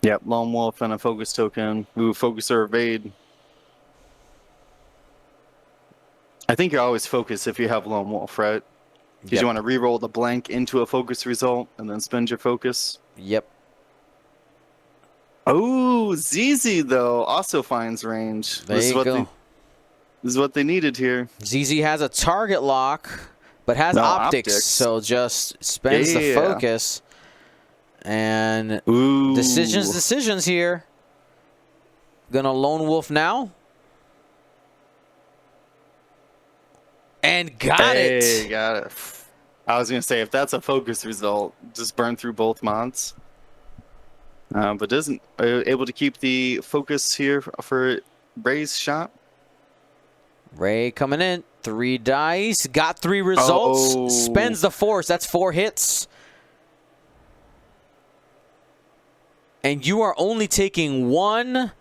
Yep, Lone Wolf and a focus token. Ooh, focus or evade. I think you always focus if you have Lone Wolf, right? Because you want to re-roll the blank into a focus result and then spend your focus. Yep. Oh, ZZ, though, also finds range. There you go. This is what they needed here. ZZ has a target lock, but has optics, so just spends the focus. And decisions here. Gonna Lone Wolf now. And got it. Got it. I was going to say, if that's a focus result, just burn through both mods. But isn't able to keep the focus here for Rey's shot. Rey coming in. 3 dice. Got 3 results. Oh. Spends the force. That's 4 hits. And you are only taking 1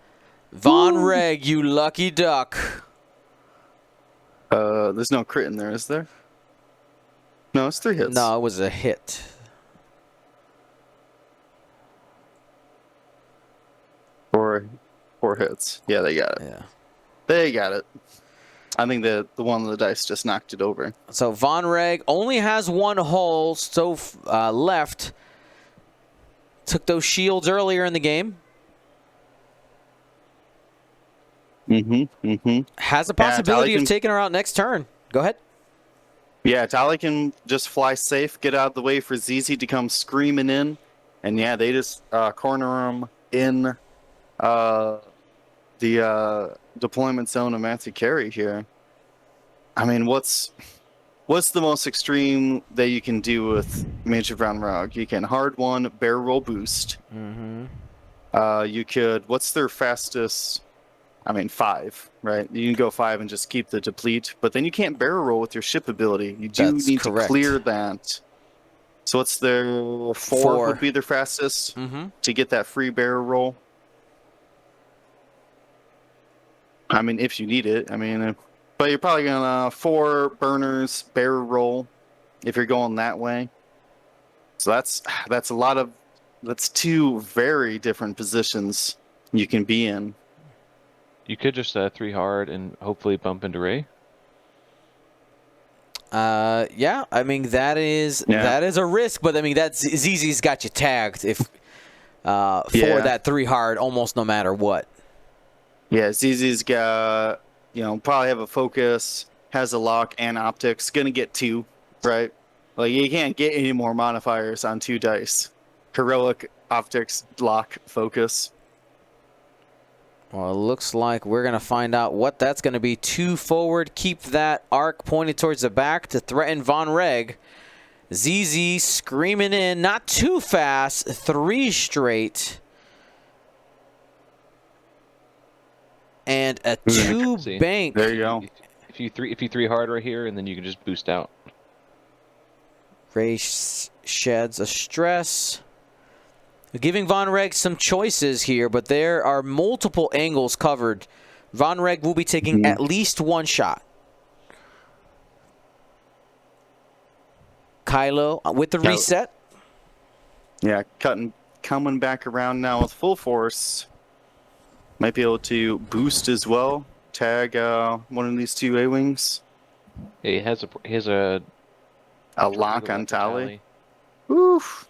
Vonreg, you lucky duck. There's no crit in there, is there? No, it's 3 hits. No, it was a hit. Four hits. Yeah, they got it. Yeah. They got it. I think the one on the dice just knocked it over. So Vonreg only has 1 hull left. Took those shields earlier in the game. Has a possibility of taking her out next turn. Go ahead. Yeah, Tali can just fly safe, get out of the way for ZZ to come screaming in. And yeah, they just corner him in the deployment zone of Matthew Cary here. I mean, what's the most extreme that you can do with Major Vonreg? You can hard 1 barrel roll boost. You could, what's their fastest? I mean, 5, right? You can go 5 and just keep the deplete, but then you can't barrel roll with your ship ability. You do need to clear that. So what's their 4 would be their fastest to get that free barrel roll. I mean, if you need it. I mean, but you're probably gonna 4 burners barrel roll if you're going that way. So that's a lot of, that's 2 very different positions you can be in. You could just 3 hard and hopefully bump into Rey. Yeah, I mean that is a risk, but I mean that's ZZ's got you tagged if for that 3 hard almost no matter what. Yeah, ZZ's got, you know, probably have a focus, has a lock and optics, gonna get 2, right? Like, you can't get any more modifiers on 2 dice. Heroic, optics, lock, focus. Well, it looks like we're going to find out what that's going to be. 2 forward. Keep that arc pointed towards the back to threaten Vonreg. ZZ screaming in. Not too fast. 3 straight. And a 2 See, bank. There you go. If you 3 hard right here, and then you can just boost out. Ray sheds a stress. Giving Vonreg some choices here, but there are multiple angles covered. Vonreg will be taking at least 1 shot. Kylo with the reset. Yeah, coming back around now with full force. Might be able to boost as well. Tag one of these 2 A-Wings. He has a lock on Tally. Tally. Oof.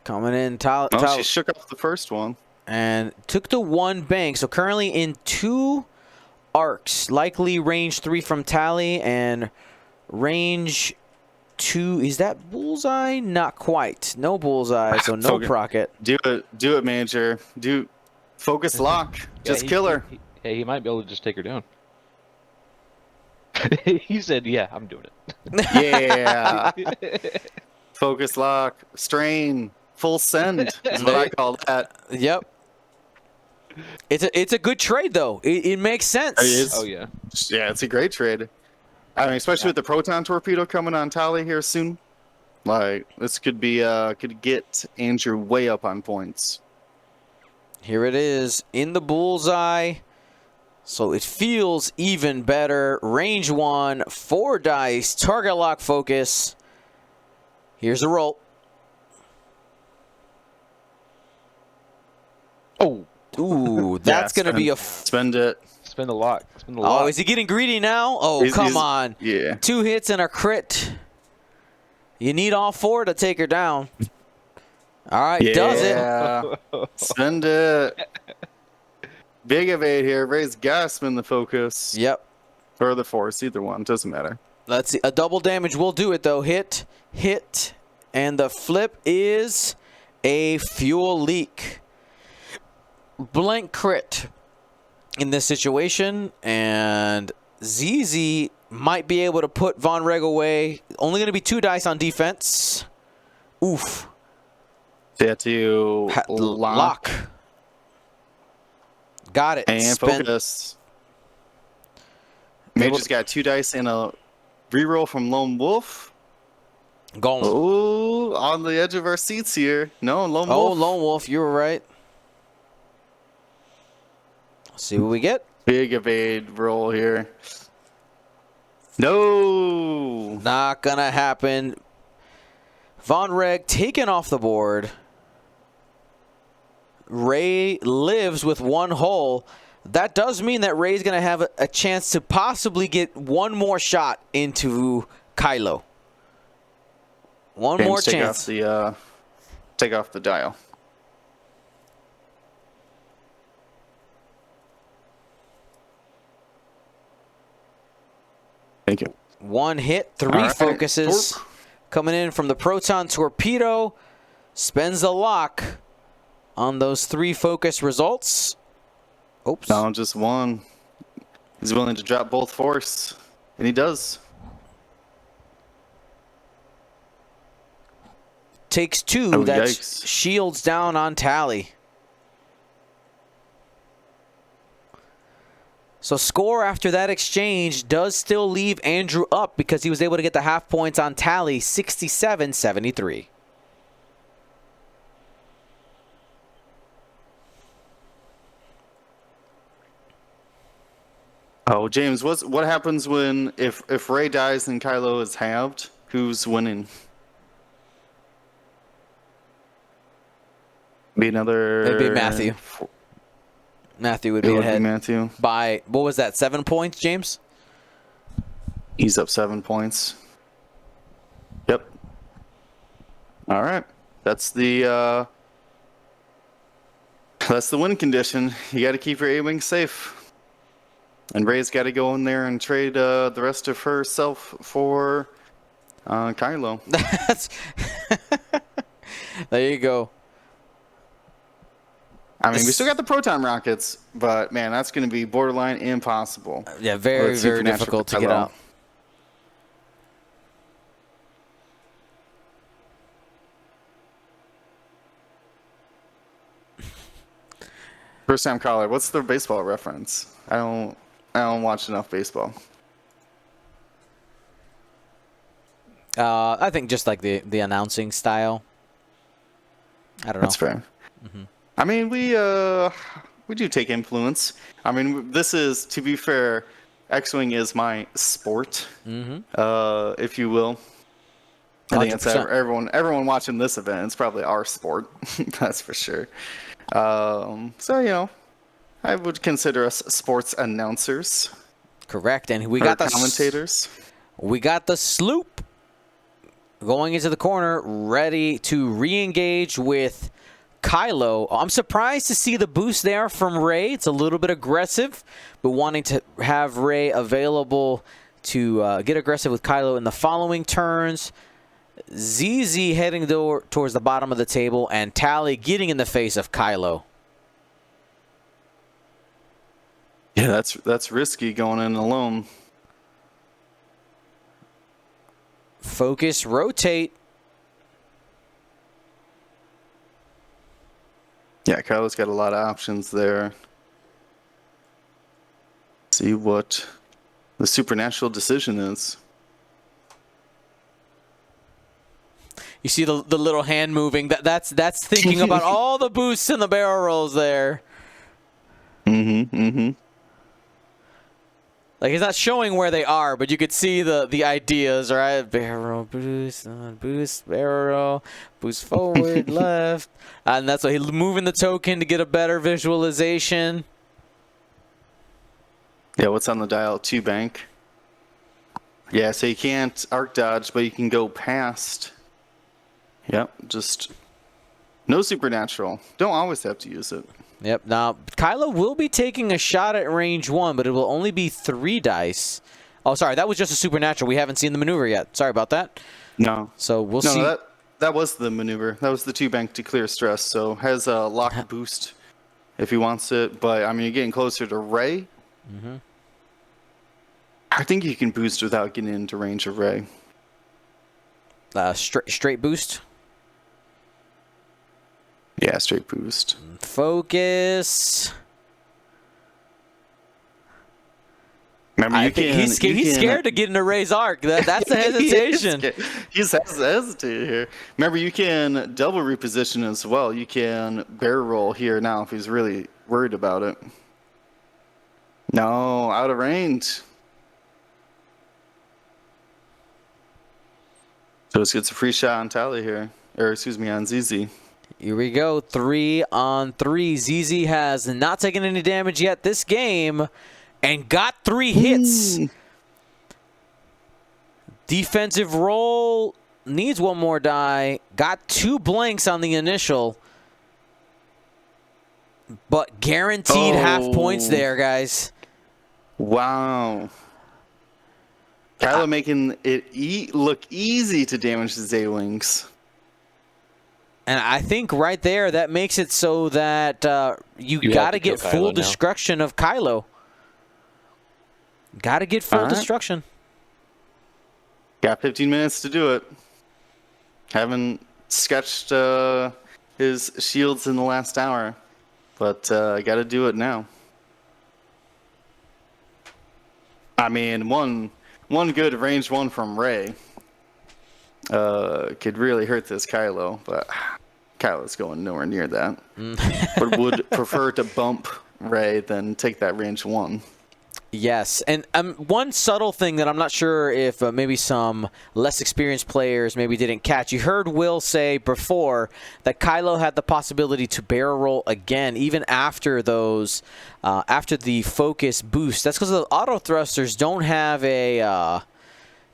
Coming in, Oh, she shook off the first one. and took the 1 bank. So currently in 2 arcs, likely range 3 from Tally and range 2. Is that bullseye? Not quite. No bullseye, so no procket. Do it, Major. Focus lock. Just kill her. He might be able to just take her down. He said, "Yeah, I'm doing it." Yeah. Focus lock. Strain. Full send is what I call that. Yep. It's a good trade though. It makes sense. It is. Oh yeah. Yeah, it's a great trade. I mean, especially with the proton torpedo coming on Tally here soon. Like, this could get Andrew way up on points. Here it is in the bullseye. So it feels even better. Range 1, 4 dice, target lock focus. Here's a roll. Oh. Ooh, that's going to be a... Spend it. Spend a lot. Spend a lot. Oh, is he getting greedy now? Oh, come on. Yeah. 2 hits and a crit. You need all 4 to take her down. All right, does it. Yeah. Spend it. Big evade here. Raise gasp in the focus. Yep. Or the force. Either one. Doesn't matter. Let's see. A double damage will do it, though. Hit, hit, and the flip is a fuel leak. Blank crit in this situation, and ZZ might be able to put Vonreg away. Only going to be 2 dice on defense. Oof. They have to lock. Got it. And focus. Major's got 2 dice and a reroll from Lone Wolf. Going. Ooh, on the edge of our seats here. No, Lone Wolf. Oh, Lone Wolf, you were right. Let's see what we get. Big evade roll here. No. Not gonna happen. Vonreg taken off the board. Ray lives with 1 hull. That does mean that Ray's going to have a chance to possibly get 1 more shot into Kylo. One more chance. Take off the dial. Thank you. 1 hit, 3 All right. focuses. Coming in from the proton torpedo. Spends the lock on those 3 focus results. Oops. No, just 1. He's willing to drop both force, and he does. Takes 2. Oh, That's yikes. shields down on Tally. So score after that exchange does still leave Andrew up because he was able to get the half points on Tally, 67-73. Oh, James, what happens when if Ray dies and Kylo is halved? Who's winning? Be another. It'd be Matthew. Matthew would It be would be ahead Matthew. by, what was that, 7 points, James? He's up 7 points. Yep. All right. That's the win condition. You got to keep your A-Wing safe. And Ray's got to go in there and trade the rest of herself for Kylo. That's there you go. I mean, we still got the proton rockets, but man, that's going to be borderline impossible. Yeah, very, with very Supernatural difficult to Kylo. get out. First time caller. What's the baseball reference? I don't watch enough baseball. I think just like the announcing style. I don't know. That's fair. I mean, we do take influence. I mean, this is, to be fair, X-Wing is my sport, if you will. I think it's 100%. everyone watching this event. It's probably our sport, that's for sure. So you know, I would consider us sports announcers. Correct, and we Or got the commentators. We got the sloop going into the corner, ready to re-engage with Kylo. I'm surprised to see the boost there from Rey. It's a little bit aggressive, but wanting to have Rey available to get aggressive with Kylo in the following turns. ZZ heading towards the bottom of the table, and Tally getting in the face of Kylo. Yeah, that's risky going in alone. Focus, rotate. Yeah, Kylo's got a lot of options there. See what the supernatural decision is. You see the little hand moving. That's thinking about all the boosts and the barrel rolls there. Like, he's not showing where they are, but you could see the ideas, right? Barrel boost, boost, barrel, boost forward, left. And that's why he's moving the token to get a better visualization. Yeah, what's on the dial? 2 bank. Yeah, so you can't arc dodge, but you can go past. Yep, just no supernatural. Don't always have to use it. Yep. Now, Kylo will be taking a shot at range 1, but it will only be 3 dice. Oh, sorry. That was just a supernatural. We haven't seen the maneuver yet. Sorry about that. No. So we'll see. No, that was the maneuver. That was the 2 bank to clear stress. So has a lock boost if he wants it. But, I mean, you're getting closer to Rey. I think you can boost without getting into range of Rey. Straight boost. Yeah, straight boost. Focus. Remember, He's scared to get into Rey's arc. That's the hesitation. He's hesitated here. Remember, you can double reposition as well. You can barrel roll here now if he's really worried about it. No, out of range. So just gets a free shot on Tally here. Or, excuse me, on ZZ. Here we go. 3 on 3. ZZ has not taken any damage yet this game and got 3 hits. Defensive roll. Needs 1 more die. Got 2 blanks on the initial. But guaranteed half points there, guys. Wow. Kylo making it look easy to damage the Z-Wings. And I think right there, that makes it so that you got to get full destruction of Kylo. Got to get full destruction. Got 15 minutes to do it. Haven't sketched his shields in the last hour, but I got to do it now. I mean, one good range 1 from Rey could really hurt this Kylo, but Kylo's going nowhere near that. But would prefer to bump Rey than take that range 1. Yes, and one subtle thing that I'm not sure if maybe some less experienced players maybe didn't catch. You heard Will say before that Kylo had the possibility to barrel roll again, even after those, after the focus boost. That's because the auto thrusters don't have a,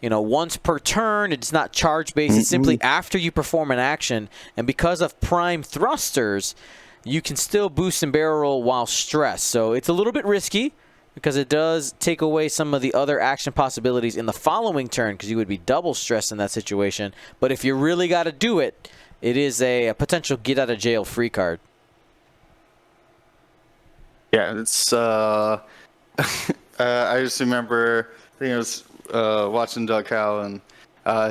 once per turn. It's not charge based. It's simply after you perform an action, and because of prime thrusters, you can still boost and barrel roll while stressed. So it's a little bit risky. because it does take away some of the other action possibilities in the following turn, because you would be double stressed in that situation. But if you really got to do it, it is a potential get out of jail free card. Yeah, it's I just remember I think I was watching Doug Howe, and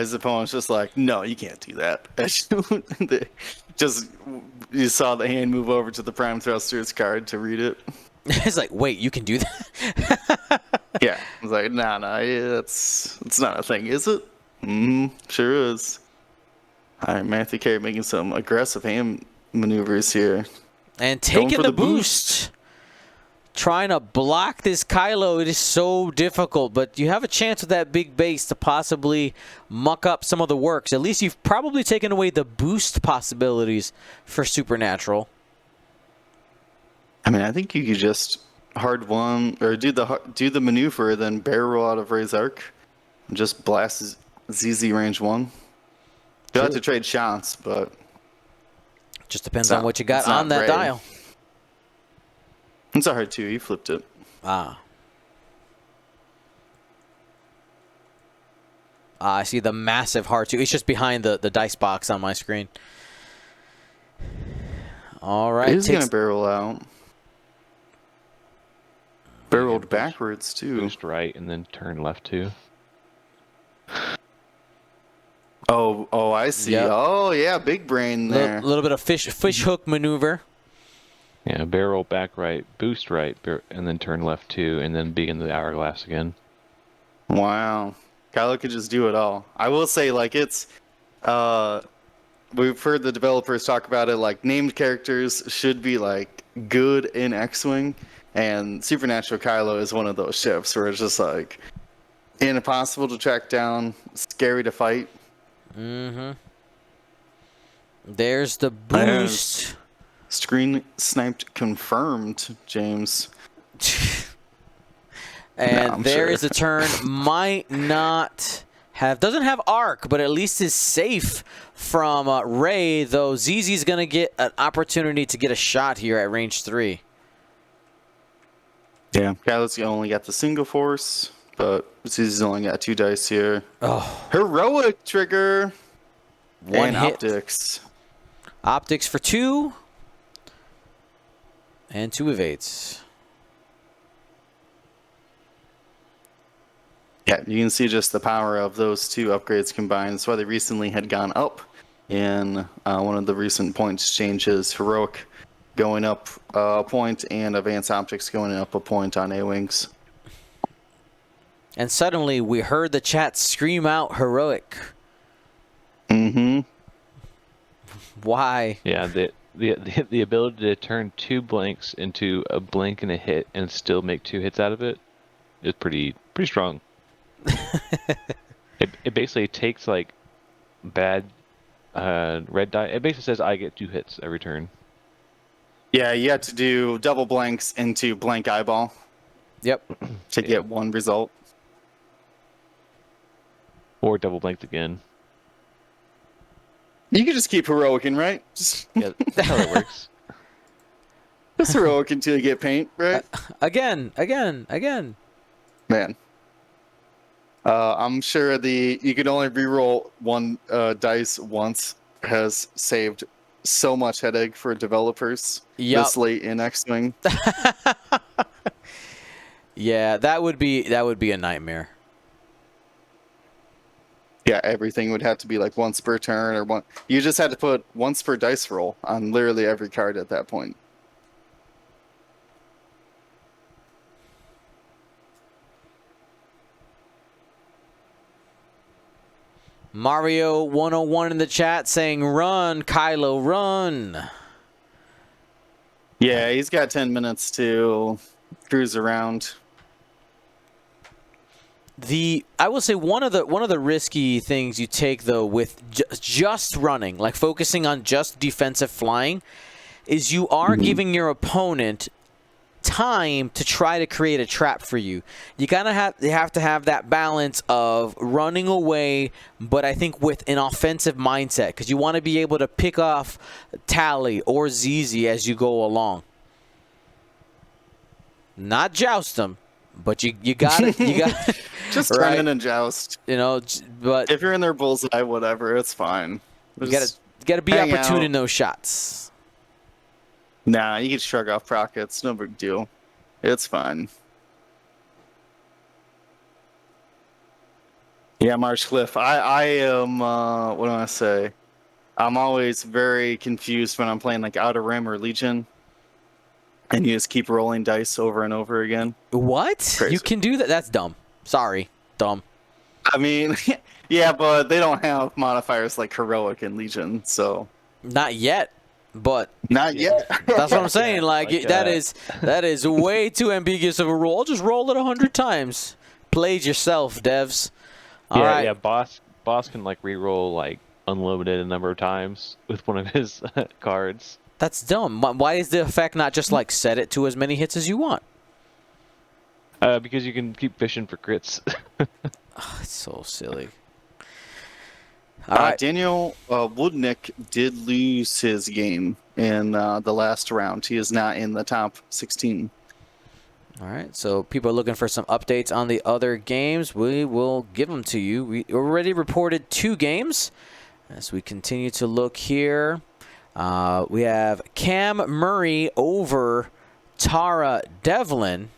his opponent's just like, no, you can't do that. Just you saw the hand move over to the prime thruster's card to read it. It's like, wait, you can do that? Yeah, I was like, nah, it's not a thing, is it? Sure is. All right, Matthew Cary making some aggressive hand maneuvers here. And Going taking for the the boost. Trying to block this Kylo, it is so difficult, but you have a chance with that big base to possibly muck up some of the works. At least you've probably taken away the boost possibilities for Supernatural. I mean, I think you could just hard one or do the maneuver, then barrel roll out of Ray's arc, and just blast ZZ range 1. You'll have to trade shots, but just depends on what you got on that dial. It's a hard 2. He flipped it. I see the massive hard 2. It's just behind the dice box on my screen. All right. He's going to barrel out. Barreled backwards, too. Boost right and then turn left, too. Oh, I see. Yep. Oh, yeah, big brain there. A little bit of fish hook maneuver. Yeah, barrel back right, boost right, and then turn left, too, and then begin the hourglass again. Wow. Kylo could just do it all. I will say, like, it's... we've heard the developers talk about it, like, named characters should be, like, good in X-Wing, and Supernatural Kylo is one of those ships where it's just, like, impossible to track down, scary to fight. There's the boost. Screen sniped confirmed, James. And there is a turn. Might not have, doesn't have arc, but at least is safe from Ray, though ZZ's going to get an opportunity to get a shot here at range 3. Yeah, Kylo's only got the single force, but ZZ's only got 2 dice here. Oh. Heroic trigger. One and hit. optics. Optics for 2. And 2 evades. Yeah, you can see just the power of those 2 upgrades combined. That's why they recently had gone up in one of the recent points changes. Heroic going up a point and Advanced Optics going up a point on A-Wings. And suddenly we heard the chat scream out heroic. Why? Yeah, the ability to turn 2 blanks into a blank and a hit and still make 2 hits out of it is pretty strong. It basically takes like bad red die. It basically says I get 2 hits every turn. Yeah, you have to do double blanks into blank eyeball. Yep. To get 1 result. Or double blanked again. You can just keep heroicing, right? Yeah, that's how it works. Just heroic until you get paint, right? Again. Man. I'm sure you can only reroll 1 dice once has saved so much headache for developers this late in X-Wing. Yeah, that would be a nightmare. Yeah, everything would have to be like once per turn or one. You just had to put once per dice roll on literally every card at that point. Mario 101 in the chat saying, "Run, Kylo, run." Yeah, he's got 10 minutes to cruise around. I will say one of the risky things you take though with just running, like focusing on just defensive flying, is you are giving your opponent time to try to create a trap for you. You have to have that balance of running away, but I think with an offensive mindset, because you want to be able to pick off Tally or ZZ as you go along. Not joust them, But you got it. You got Just right. come in and joust. You know, but If you're in their bullseye, whatever, it's fine. you Just gotta be hang opportune out. in those shots. Nah, you can shrug off prockets. No big deal. It's fine. Yeah, Marsh Cliff. I am, what do I say? I'm always very confused when I'm playing like Outer Rim or Legion. And you just keep rolling dice over and over again. What? Crazy. You can do that? That's dumb. Sorry. Dumb. I mean, yeah, but they don't have modifiers like Heroic and Legion, so. Not yet, but Not yet. that's what I'm saying. Like, like that is way too ambiguous of a rule. I'll just roll it 100 times. Plays yourself, devs. All right. Yeah, boss can like re-roll like unlimited a number of times with one of his cards. That's dumb. Why is the effect not just like set it to as many hits as you want? Because you can keep fishing for crits. Oh, it's so silly. All right. Daniel Woodnick did lose his game in the last round. He is not in the top 16. All right, so people are looking for some updates on the other games. We will give them to you. We already reported 2 games. As we continue to look here, we have Cam Murray over Tara Devlin.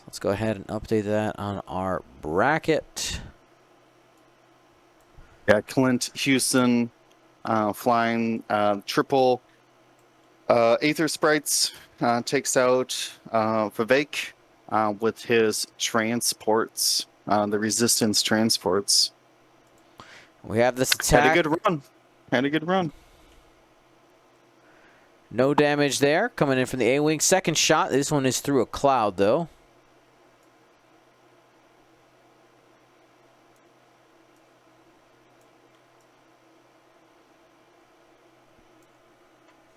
Let's go ahead and update that on our bracket. Yeah, Clint Houston flying triple Aether Sprites takes out Vivek with his transports, the Resistance transports. We have this attack. Had a good run. Had a good run. No damage there. Coming in from the A-Wing. Second shot. This one is through a cloud, though.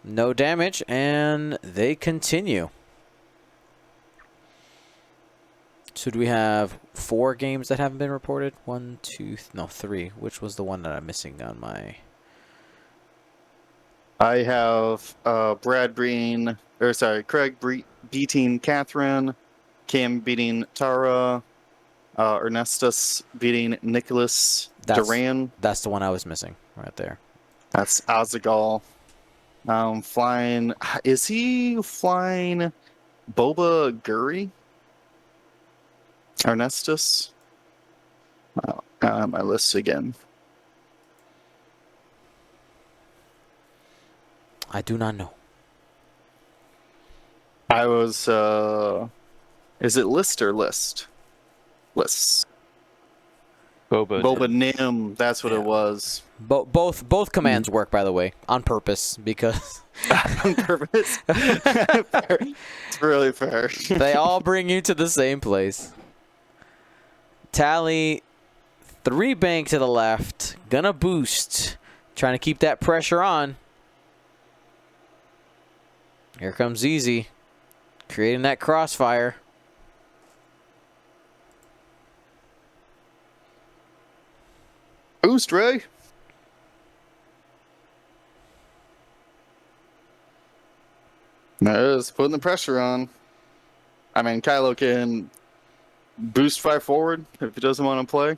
No damage, and they continue. So do we have 4 games that haven't been reported? 1, 2, no, 3. Which was the one that I'm missing on my... I have Craig beating Catherine, Cam beating Tara, Ernestus beating Nicholas Duran. That's the one I was missing right there. That's Azagal. Flying. Is he flying Boba Guri? Ernestus? My list again. I do not know. I was, is it list or list? List. Boba Nim, that's what it was. Both commands work, by the way, on purpose, because... On purpose? Fair. It's really fair. They all bring you to the same place. Tally, 3 bank to the left. Gonna boost. Trying to keep that pressure on. Here comes Easy. Creating that crossfire. Boost, Ray. No, it's putting the pressure on. I mean, Kylo can boost 5 forward if he doesn't want to play.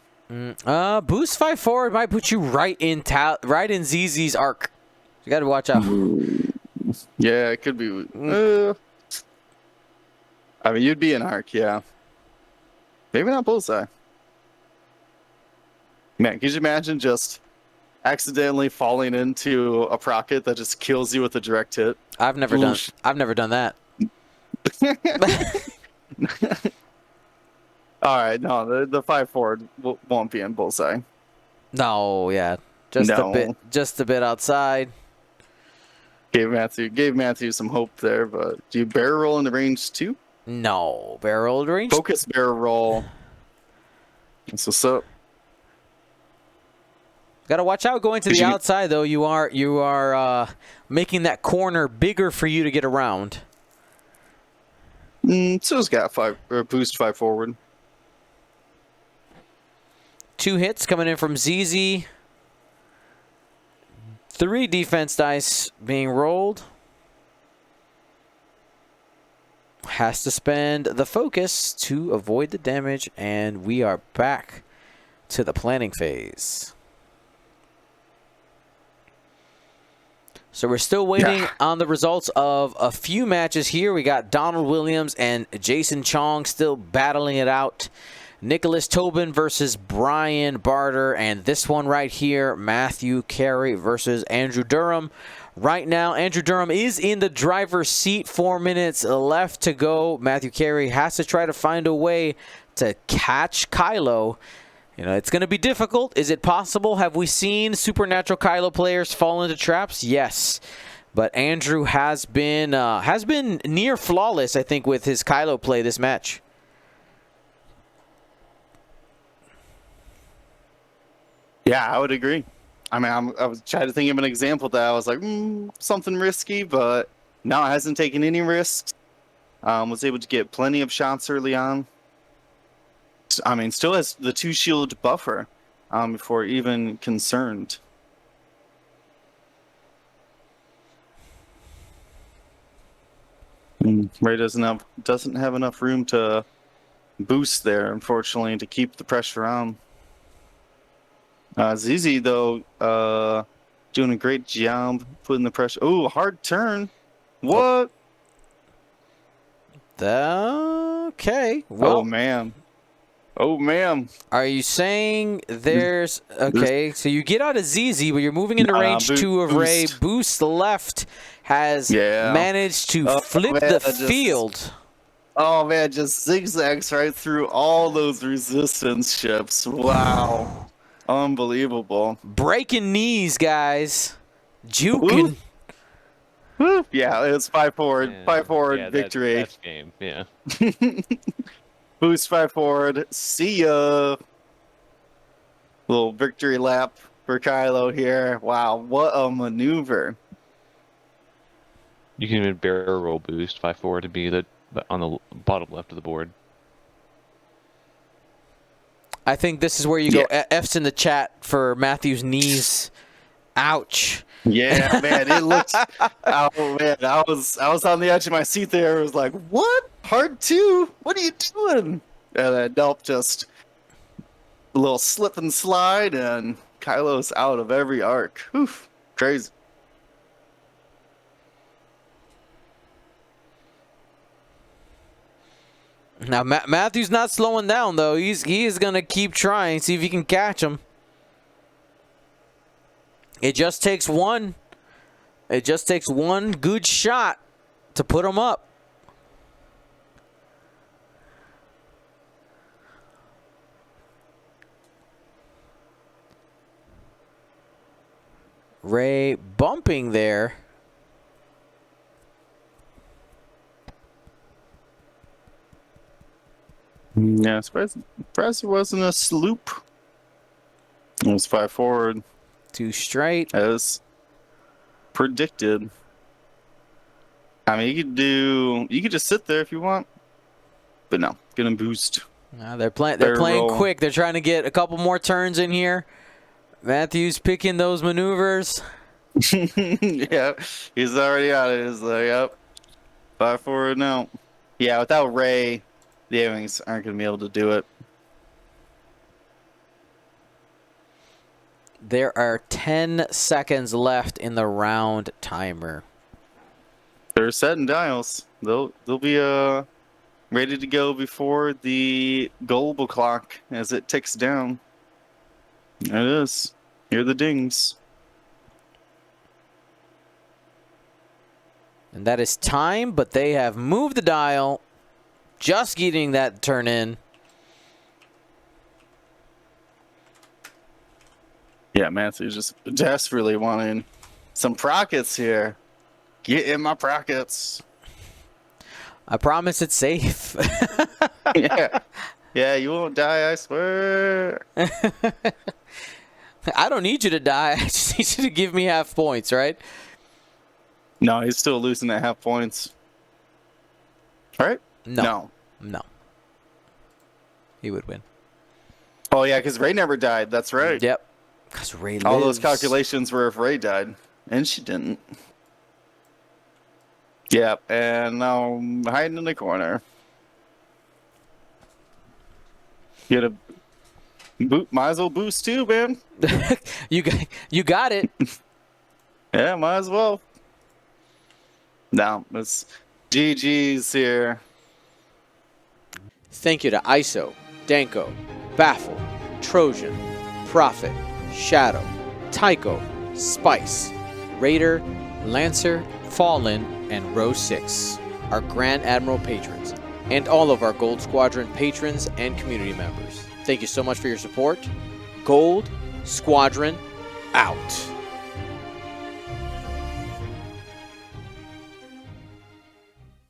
Boost 5 forward might put you right in ZZ's arc. You got to watch out. Yeah, it could be. I mean, you'd be an arc, yeah. Maybe not bullseye. Man, could you imagine just accidentally falling into a procket that just kills you with a direct hit? I've never done that. All right, no, the 5 forward won't be in bullseye. No, yeah, just a bit outside. Gave Matthew some hope there, but do you barrel roll in the range too? No, barrel range. Focus barrel roll. That's what's up. Got to watch out going to the outside, though. You are making that corner bigger for you to get around. So it's got boost 5 forward. 2 hits coming in from ZZ. 3 defense dice being rolled. has to spend the focus to avoid the damage, and we are back to the planning phase. So we're still waiting on the results of a few matches here. We got Donald Williams and Jason Chong still battling it out. Nicholas Tobin versus Brian Barter, and this one right here, Matthew Cary versus Andrew Durham. Right now, Andrew Durham is in the driver's seat. 4 minutes left to go. Matthew Cary has to try to find a way to catch Kylo. You know, it's going to be difficult. Is it possible? Have we seen supernatural Kylo players fall into traps? Yes. But Andrew has been near flawless, I think, with his Kylo play this match. Yeah, I would agree. I mean, I was trying to think of an example that I was like, something risky, but no, it hasn't taken any risks. Was able to get plenty of shots early on. I mean, still has the 2 shield buffer before even concerned. Ray doesn't have enough room to boost there, unfortunately, to keep the pressure on. ZZ though, doing a great job putting the pressure. Oh, hard turn. What? Okay. Well, oh man. Oh man. Are you saying there's okay? So you get out of ZZ, but you're moving into range 2 of Ray. Boost left has managed to flip the field. Oh man, just zigzags right through all those resistance ships. Wow. Unbelievable. Breaking knees, guys. Juking. Woo. Yeah, it was 5 forward. 5 forward victory. That's game, yeah. Boost 5 forward. See ya. Little victory lap for Kylo here. Wow, what a maneuver. You can even barrel roll boost 5 forward to be on the bottom left of the board. I think this is where you go F's in the chat for Matthew's knees. Ouch. Yeah, man, it looked. Oh man, I was on the edge of my seat there. I was like, "What? Hard 2? What are you doing?" And then nope, just a little slip and slide, and Kylo's out of every arc. Oof, crazy. Now Matthew's not slowing down though. He is gonna keep trying, see if he can catch him. It just takes one. It just takes one good shot to put him up. Ray bumping there. Yeah, surprised it wasn't a sloop. It was 5 forward. 2 straight. As predicted. I mean, you could just sit there if you want. But no, gonna boost. They're playing quick. They're trying to get a couple more turns in here. Matthew's picking those maneuvers. Yeah, he's already on it. He's like, yep. 5 forward now. Yeah, without Ray, the A-Wings aren't going to be able to do it. There are 10 seconds left in the round timer. They're setting dials. They'll be ready to go before the global clock as it ticks down. There it is. Hear the dings. And that is time, but they have moved the dial. Just getting that turn in. Yeah, Matthew's just desperately wanting some prockets here. Get in my prockets. I promise it's safe. Yeah, you won't die, I swear. I don't need you to die. I just need you to give me half points, right? No, he's still losing at half points. Right? No. He would win. Oh, yeah, because Ray never died. That's right. Yep. Because Ray lives. All those calculations were if Ray died. And she didn't. Yep, and now I'm hiding in the corner. Get a boot. Might as well boost too, man. You got it. Yeah, might as well. No, it's GG's here. Thank you to ISO, Danko, Baffle, Trojan, Prophet, Shadow, Tycho, Spice, Raider, Lancer, Fallen, and Row 6, our Grand Admiral patrons, and all of our Gold Squadron patrons and community members. Thank you so much for your support. Gold Squadron out.